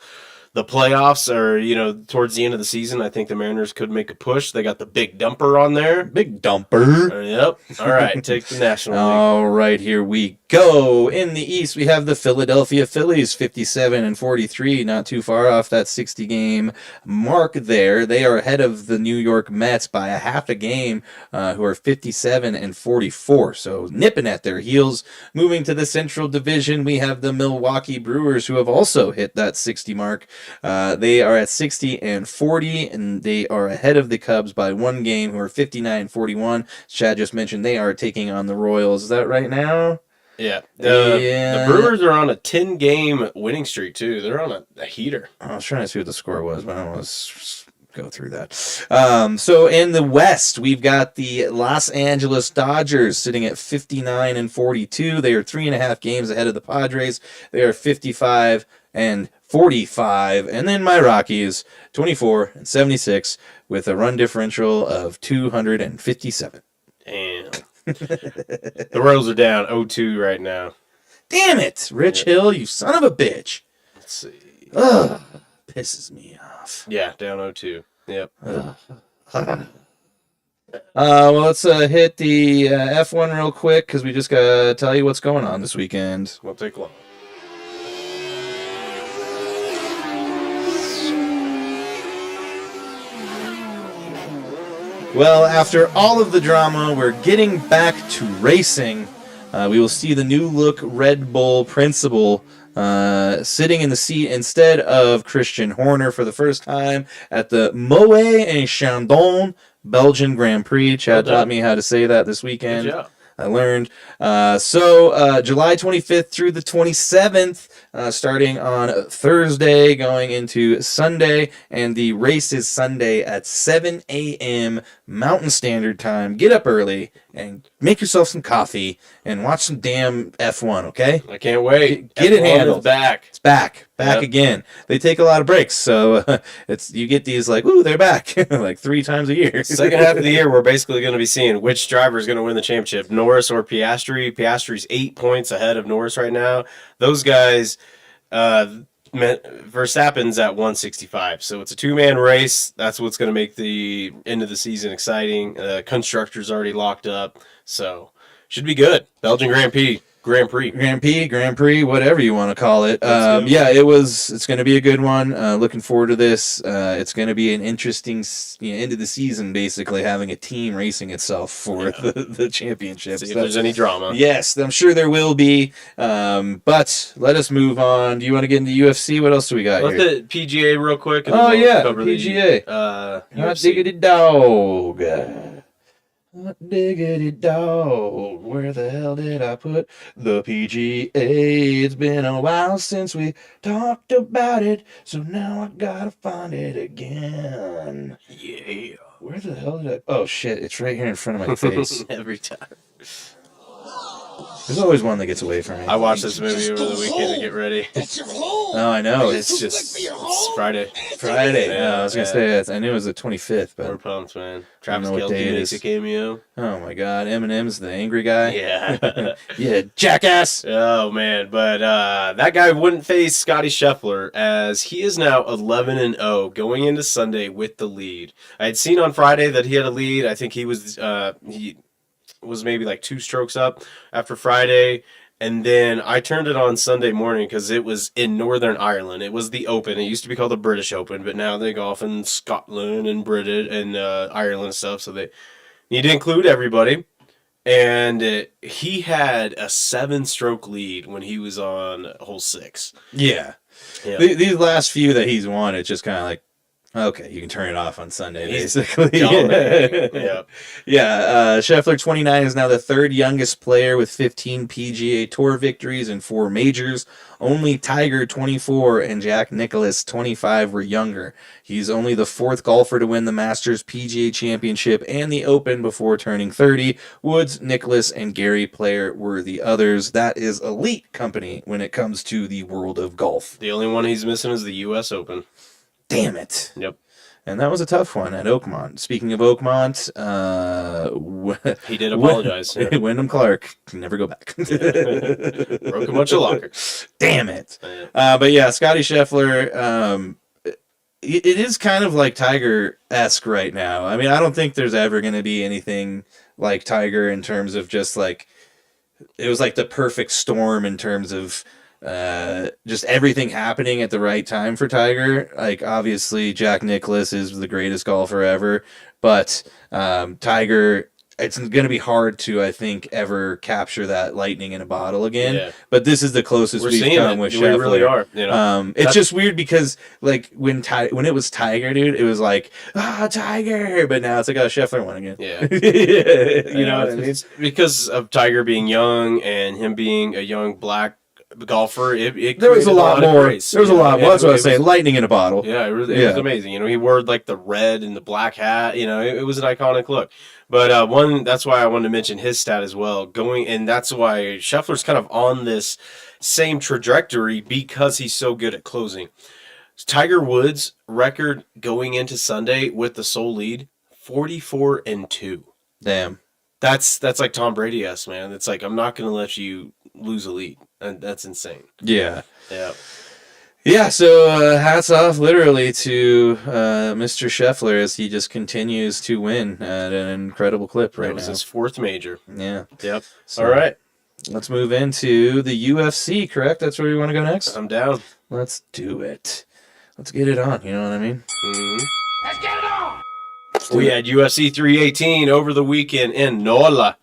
the playoffs, or, towards the end of the season. I think the Mariners could make a push. They got the big dumper on there. Big dumper. Yep. All right, take the National League. All right, here we go. In the East, we have the Philadelphia Phillies, 57-43, not too far off that 60-game mark there. They are ahead of the New York Mets by a half a game, who are 57-44, so nipping at their heels. Moving to the Central Division, we have the Milwaukee Brewers, who have also hit that 60 mark. They are at 60-40, and they are ahead of the Cubs by 1 game, who are 59-41. Chad just mentioned they are taking on the Royals. Is that right now? Yeah. The Brewers are on a 10-game winning streak, too. They're on a heater. I was trying to see what the score was, but I was go through that. So in the West, we've got the Los Angeles Dodgers sitting at 59-42. They are 3.5 games ahead of the Padres. They are 55-45. And then my Rockies, 24-76, with a run differential of 257. Damn. The Royals are down 0-2 right now. Damn it, Rich Hill, you son of a bitch. Let's see. Ugh, pisses me off. Yeah, down 0-2. Yep. Well, let's hit the F1 real quick because we just got to tell you what's going on this weekend. Won't take long. Well, after all of the drama, we're getting back to racing. We will see the new look Red Bull principal sitting in the seat instead of Christian Horner for the first time at the Moët and Chandon Belgian Grand Prix. Chad taught me how to say that this weekend. Good job. I learned. So July 25th through the 27th, starting on Thursday, going into Sunday, and the race is Sunday at 7 a.m. Mountain Standard Time. Get up early and make yourself some coffee and watch some damn F1, okay? I can't wait. Get it F1 handled. is back. It's back Yep. again. They take a lot of breaks, so it's you get these like, ooh, they're back like 3 times a year. Second half of the year, we're basically going to be seeing which driver is going to win the championship, Norris or Piastri. Piastri's 8 points ahead of Norris right now. Those guys, Verstappen's at 165. So it's a 2-man race. That's what's going to make the end of the season exciting. Constructor's already locked up, so should be good. Belgian Grand Prix. Grand Prix, whatever you want to call it. It's going to be a good one. Looking forward to this. It's going to be an interesting end of the season, basically having a team racing itself for the championship. See if there's any drama. Yes, I'm sure there will be. But let us move on. Do you want to get into UFC? What else do we got here? Let's hit PGA real quick. And Oh, we'll yeah, cover PGA. The, Hot UFC. diggity dog. Hot diggity dog. Where the hell did I put the PGA? It's been a while since we talked about it, so now I gotta find it again. Yeah. Where the hell did I... Oh, shit. It's right here in front of my face. Every time. There's always one that gets away from me. I watched this movie over the weekend to get ready. Oh, I know. It's Friday. Friday. Yeah, I was going to say, I knew it was the 25th, We're but... pumped, man. Travis know what Kelce day it makes is. a cameo. Oh, my God. Eminem's the angry guy? Yeah. Yeah, jackass! Oh, man. But that guy wouldn't face Scotty Scheffler as he is now 11-0 going into Sunday with the lead. I had seen on Friday that he had a lead. I think he was maybe like 2 strokes up after Friday. And then I turned it on Sunday morning because it was in Northern Ireland. It was the Open. It used to be called the British Open, but now they golf in Scotland and Ireland and stuff. So they need to include everybody. And he had a 7-stroke lead when he was on hole 6. Yeah. Yeah. These last few that he's won, it's just kind of like, okay, you can turn it off on Sunday, basically. Yeah. Scheffler, 29, is now the 3rd youngest player with 15 PGA Tour victories and 4 majors. Only Tiger, 24, and Jack Nicklaus, 25, were younger. He's only the 4th golfer to win the Masters PGA Championship and the Open before turning 30. Woods, Nicklaus, and Gary Player were the others. That is elite company when it comes to the world of golf. The only one he's missing is the U.S. Open. Damn it. Yep. And that was a tough one at Oakmont. Speaking of Oakmont, he did apologize. Yeah. Wyndham Clark can never go back. Broke a bunch of lockers. Damn it. Yeah. But yeah, Scotty Scheffler, it is kind of like Tiger-esque right now. I mean, I don't think there's ever going to be anything like Tiger in terms of just like, it was like the perfect storm in terms of just everything happening at the right time for Tiger. Like, obviously, Jack Nicklaus is the greatest golfer ever, but Tiger, it's going to be hard to, I think, ever capture that lightning in a bottle again. Yeah. But this is the closest we've come with Scheffler. We really are. You know? It's just weird because, like, when it was Tiger, dude, it was like, Tiger, but now it's like, Scheffler won again. Yeah. You know what I mean? It's because of Tiger being young and him being a young black golfer. It there was a lot more. Grace, there was a lot. Well, that's what I was saying. Lightning in a bottle. Yeah, it was amazing. He wore like the red and the black hat. It was an iconic look. But that's why I wanted to mention his stat as well. And that's why Scheffler's kind of on this same trajectory because he's so good at closing. Tiger Woods' record going into Sunday with the sole lead, 44-2. Damn. That's like Tom Brady-esque, man. It's like, I'm not going to let you lose a lead. And that's insane. Yeah. Yeah. Yeah, so hats off literally to Mr. Scheffler as he just continues to win at an incredible clip right now. That was his fourth major. Yeah. Yep. So, all right. Let's move into the UFC, correct? That's where you want to go next? I'm down. Let's do it. Let's get it on, you know what I mean? Mm-hmm. Let's get it on! We had UFC 318 over the weekend in Nola.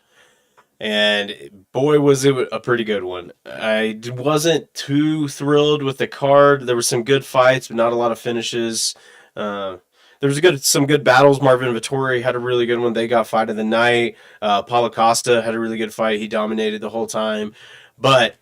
And boy, was it a pretty good one. I wasn't too thrilled with the card. There were some good fights, but not a lot of finishes. There was some good battles. Marvin Vettori had a really good one. They got fight of the night. Paulo Costa had a really good fight. He dominated the whole time. But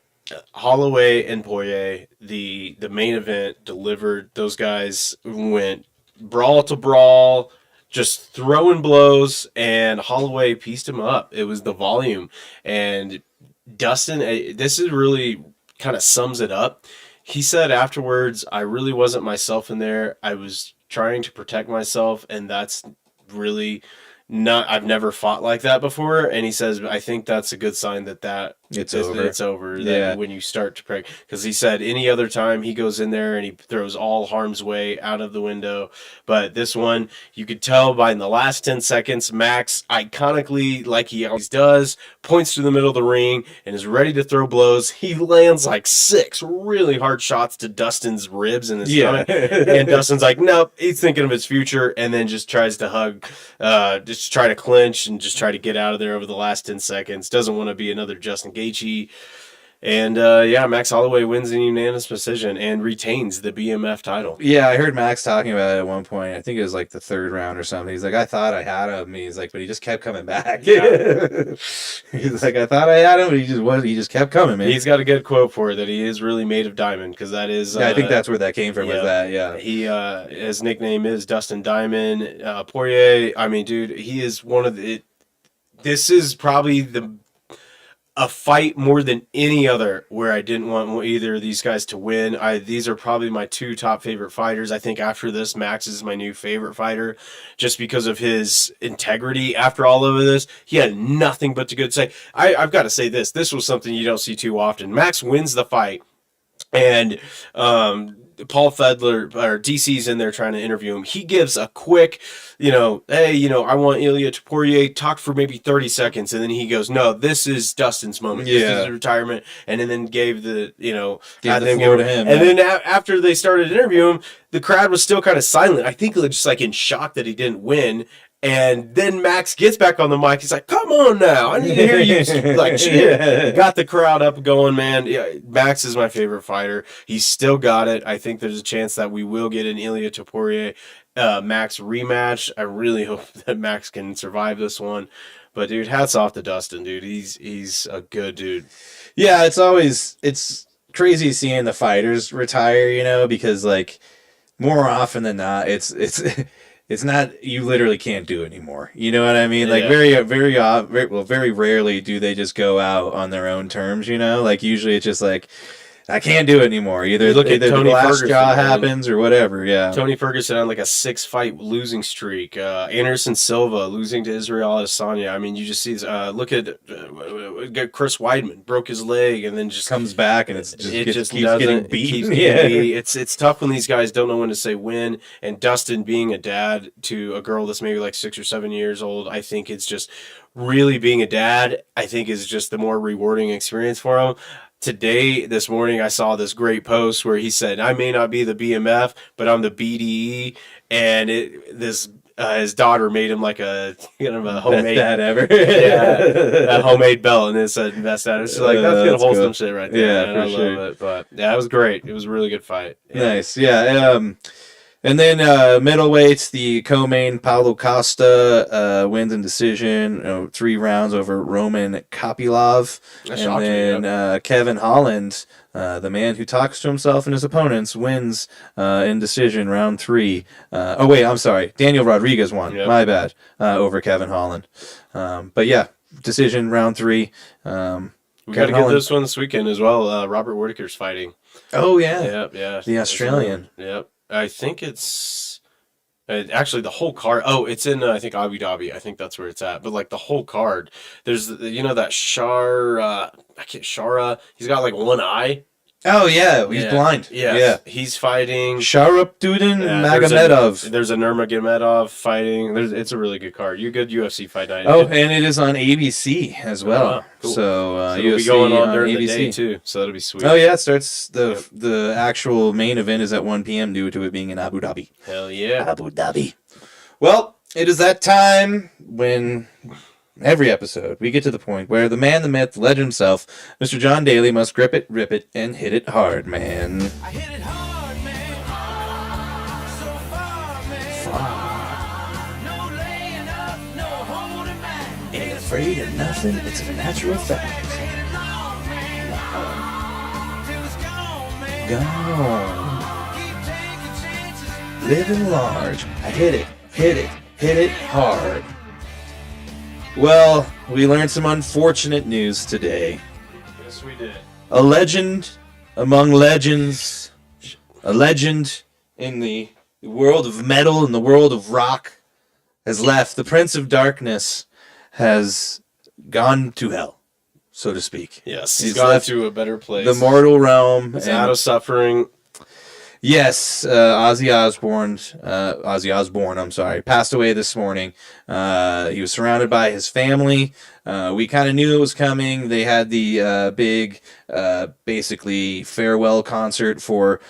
Holloway and Poirier, the main event, delivered. Those guys went brawl to brawl, just throwing blows, and Holloway pieced him up. It was the volume. And Dustin, this is really kind of sums it up. He said afterwards, I really wasn't myself in there. I was trying to protect myself, and that's really not, I've never fought like that before. And he says, I think that's a good sign that it's over. Yeah. When you start to pray, because he said any other time he goes in there and he throws all harm's way out of the window. But this one, you could tell by in the last 10 seconds, Max, iconically, like he always does, points to the middle of the ring and is ready to throw blows. He lands like 6 really hard shots to Dustin's ribs in his stomach. And Dustin's like, nope, he's thinking of his future, and then just tries to hug, just try to clinch and just try to get out of there over the last 10 seconds. Doesn't want to be another Justin Gaethje. And Max Holloway wins in unanimous decision and retains the BMF title. Yeah, I heard Max talking about it at one point. I think it was like the 3rd round or something. He's like, I thought I had him. He's like, but he just kept coming back. Yeah. He's like, I thought I had him, but he just kept coming, man. He's got a good quote for it, that he is really made of diamond, because that is... I think that's where that came from, with that, yeah. He, his nickname is Dustin Diamond. Poirier, I mean, dude, he is one of the... This is probably a fight more than any other where I didn't want either of these guys to win. These are probably my 2 top favorite fighters. I think after this, Max is my new favorite fighter, just because of his integrity. After all of this, he had nothing but the good to say. I've got to say this. This was something you don't see too often. Max wins the fight, and Paul Fedler, or DC's in there trying to interview him. He gives a quick, hey, I want Ilya Poirier, talk for maybe 30 seconds. And then he goes, no, this is Dustin's moment. Yeah. This is his retirement. And then gave the floor to him. And then after they started interviewing him, the crowd was still kind of silent. I think they're just like in shock that he didn't win. And then Max gets back on the mic. He's like, come on now. I need to hear you like cheer. Got the crowd up going, man. Yeah, Max is my favorite fighter. He's still got it. I think there's a chance that we will get an Ilya Poirier Max rematch. I really hope that Max can survive this one. But, dude, hats off to Dustin, dude. He's a good dude. Yeah, it's crazy seeing the fighters retire, because, like, more often than not, it's not, you literally can't do it anymore. You know what I mean? Like very rarely do they just go out on their own terms, Like usually it's just like, I can't do it anymore. Either Tony the last Ferguson, draw happens or whatever. Yeah. Tony Ferguson on like a 6-fight losing streak. Anderson Silva losing to Israel Adesanya. I mean, you just see. Look at Chris Weidman, broke his leg and then just comes back and it just keeps getting beaten. It's tough when these guys don't know when to say when. And Dustin being a dad to a girl that's maybe like 6 or 7 years old, I think it's just really being a dad. I think is just the more rewarding experience for him. This morning, I saw this great post where he said, I may not be the BMF, but I'm the BDE. And his daughter made him like a homemade... Best dad ever. A homemade belt. And it said, best dad. It's like, that's good wholesome shit right there. Yeah, man. I love it. But yeah, it was great. It was a really good fight. Yeah. Nice. Yeah. And then middleweights, the co-main Paulo Costa wins in decision, 3 rounds over Roman Kopylov. And then Kevin Holland, the man who talks to himself and his opponents, wins in decision round 3. I'm sorry. Daniel Rodriguez won. Yep. My bad. Over Kevin Holland. But yeah, decision round 3. We got to get this one this weekend as well. Robert Whittaker's fighting. Oh, yeah. Yep, yeah. The Australian. Yep. I think it's actually the whole card. Oh, it's in, I think, Abu Dhabi. I think that's where it's at. But, like, the whole card, there's, that Shara, he's got, like, one eye. Oh, yeah, he's blind. Yeah. He's fighting. Sharapdudin Magomedov. There's a Nurmagomedov fighting. It's a really good card. You good UFC fight night. Oh, and it is on ABC as well. Cool. So UFC will be going on during ABC. the day, too. So that'll be sweet. Oh, yeah, it starts, the actual main event is at 1 p.m. due to it being in Abu Dhabi. Hell yeah. Abu Dhabi. Well, it is that time when... every episode, we get to the point where the man, the myth, the legend himself, Mr. John Daly, must grip it, rip it, and hit it hard, man. I hit it hard, man. So far, man. No laying up, no holding back. Ain't afraid of nothing, it's a natural fact. Gone. Living large. I hit it hard. Well, we learned some unfortunate news today. Yes, we did. A legend among legends, a legend in the world of metal and the world of rock has left. The Prince of Darkness has gone to hell, so to speak. Yes, he's gone to a better place. The mortal realm. He's out of suffering. Yes, Ozzy Osbourne, passed away this morning. He was surrounded by his family. We kind of knew it was coming. They had the big, basically, farewell concert for,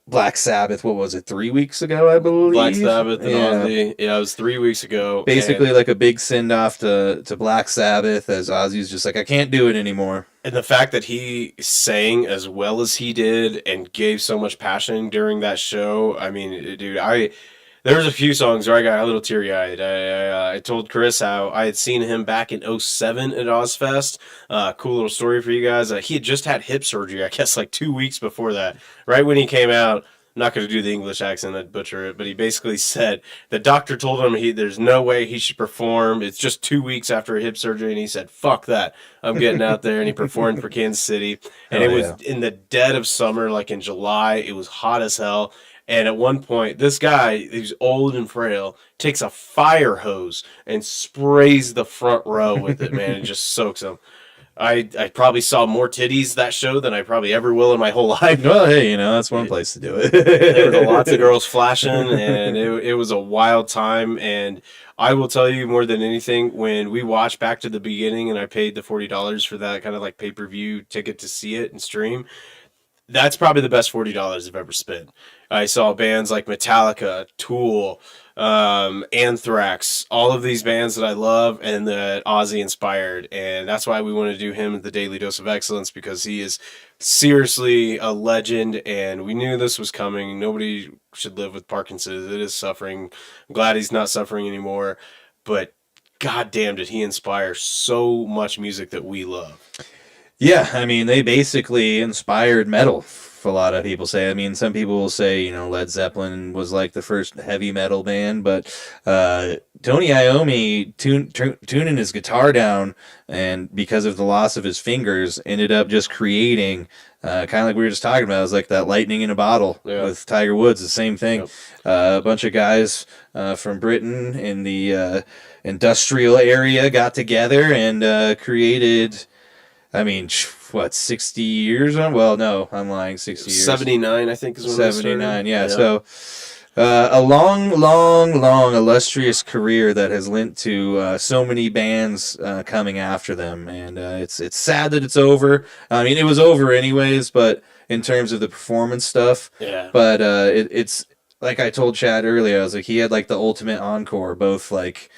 Black Sabbath. What was it, 3 weeks ago, I believe? Black Sabbath and Ozzy. Yeah, it was 3 weeks ago. Basically, like a big send-off to Black Sabbath, as Ozzy's just like, I can't do it anymore. And the fact that he sang as well as he did and gave so much passion during that show, I mean, dude, there was a few songs where I got a little teary-eyed. I told Chris how I had seen him back in 2007 at Ozfest. Cool little story for you guys. He had just had hip surgery, I guess, like 2 weeks before that. Right when he came out, I'm not going to do the English accent, I'd butcher it, but he basically said the doctor told him there's no way he should perform. It's just 2 weeks after a hip surgery, and he said, fuck that. I'm getting out there, and he performed for Kansas City. And it was in the dead of summer, like in July. It was hot as hell. And at one point, this guy, who's old and frail, takes a fire hose and sprays the front row with it, man, and just soaks them. I probably saw more titties that show than I probably ever will in my whole life. Well, hey, that's one place to do it. There were lots of girls flashing, and it was a wild time. And I will tell you more than anything, when we watched back to the beginning and I paid the $40 for that kind of like pay-per-view ticket to see it and stream, that's probably the best $40 I've ever spent. I saw bands like Metallica, Tool, Anthrax, all of these bands that I love and that Ozzy inspired. And that's why we want to do him the Daly Dose of Excellence, because he is seriously a legend. And we knew this was coming. Nobody should live with Parkinson's. It is suffering. I'm glad he's not suffering anymore. But goddamn, did he inspire so much music that we love. Yeah, I mean, they basically inspired metal, a lot of people say. I mean, some people will say, Led Zeppelin was like the first heavy metal band, but Tony Iommi tuning his guitar down, and because of the loss of his fingers, ended up just creating, kind of like we were just talking about, it was like that lightning in a bottle with Tiger Woods, the same thing. Yep. A bunch of guys from Britain in the industrial area got together and created... 60 years on? Well, no, I'm lying. 60 years. 79, I think is when 79, yeah. So a long illustrious career that has lent to so many bands coming after them, and it's sad that it's over. I mean, it was over anyways, but in terms of the performance stuff, But it's like I told Chad earlier, I was like, he had like the ultimate encore, both like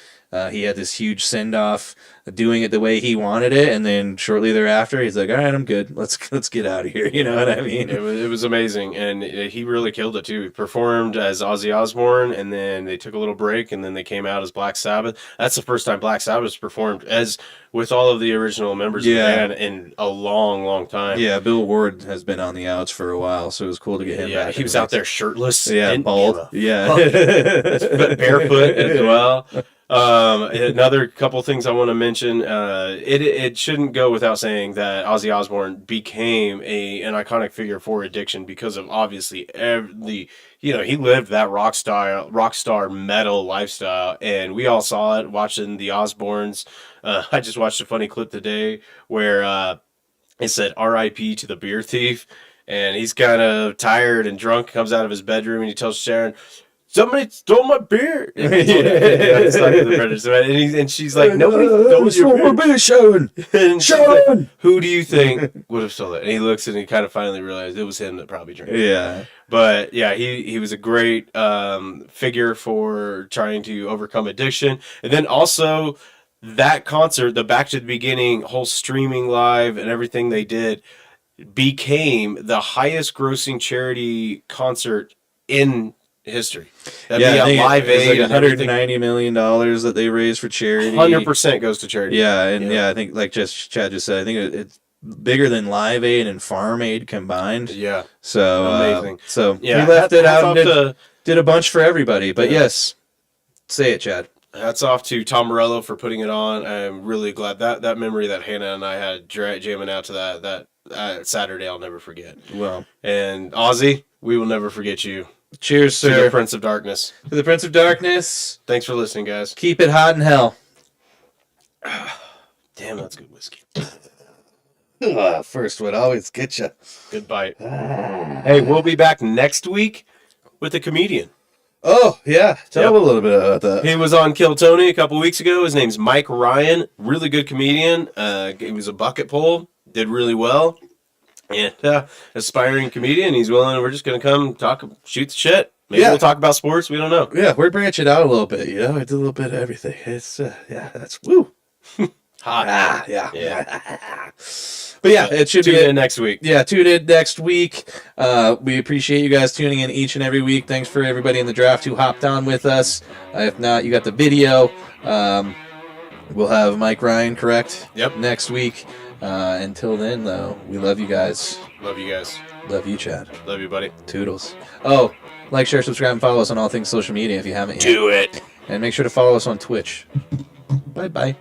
He had this huge send-off, doing it the way he wanted it, and then shortly thereafter, he's like, all right, I'm good. Let's get out of here. You know what I mean? It was amazing, and he really killed it, too. He performed as Ozzy Osbourne, and then they took a little break, and then they came out as Black Sabbath. That's the first time Black Sabbath performed as with all of the original members of the band in a long, long time. Yeah, Bill Ward has been on the outs for a while, so it was cool to get him back. Yeah, he was out there shirtless. Yeah, bald. Yeah. But barefoot as well. Another couple things I want to mention. It shouldn't go without saying that Ozzy Osbourne became an iconic figure for addiction because of obviously he lived that rock star metal lifestyle, and we all saw it watching the Osbournes. I just watched a funny clip today where it said "R.I.P. to the beer thief," and he's kind of tired and drunk, comes out of his bedroom, and he tells Sharon, "Somebody stole my beer." And she's like, "Nobody stole your beer, Sharon." And Sharon, like, who do you think would have stolen it? And he looks and he kind of finally realized it was him that probably drank it. Yeah. But yeah, he was a great figure for trying to overcome addiction. And then also that concert, the Back to the Beginning, whole streaming live and everything they did, became the highest grossing charity concert in history. That'd be a Live Aid, like $190 million that they raised for charity. 100% goes to charity. Yeah, and I think like Chad just said, I think it's bigger than Live Aid and Farm Aid combined. Yeah, so amazing. We left it out and did a bunch for everybody. But yes, say it, Chad. Hats off to Tom Morello for putting it on. I'm really glad that memory that Hannah and I had jamming out to that Saturday, I'll never forget. Well, and Ozzy, we will never forget you. Cheers, sir. To the Prince of Darkness. To the Prince of Darkness. Thanks for listening, guys. Keep it hot in hell. Damn, that's good whiskey. First would always get you. Good bite. Hey, we'll be back next week with a comedian. Oh, yeah. Tell him a little bit about that. He was on Kill Tony a couple weeks ago. His name's Mike Ryan. Really good comedian. He was a bucket pull. Did really well. And aspiring comedian. He's willing. We're just going to come talk, shoot the shit. Maybe we'll talk about sports. We don't know. Yeah, we're branching out a little bit. You know, I do a little bit of everything. It's, that's woo. Hot. Yeah. But yeah, it should tune in next week. Yeah, tune in next week. We appreciate you guys tuning in each and every week. Thanks for everybody in the draft who hopped on with us. If not, you got the video. We'll have Mike Ryan, correct? Yep. Next week. Until then, though, we love you guys. Love you guys. Love you, Chad. Love you, buddy. Toodles. Oh, like, share, subscribe, and follow us on all things social media if you haven't yet. Do it. And make sure to follow us on Twitch. Bye-bye.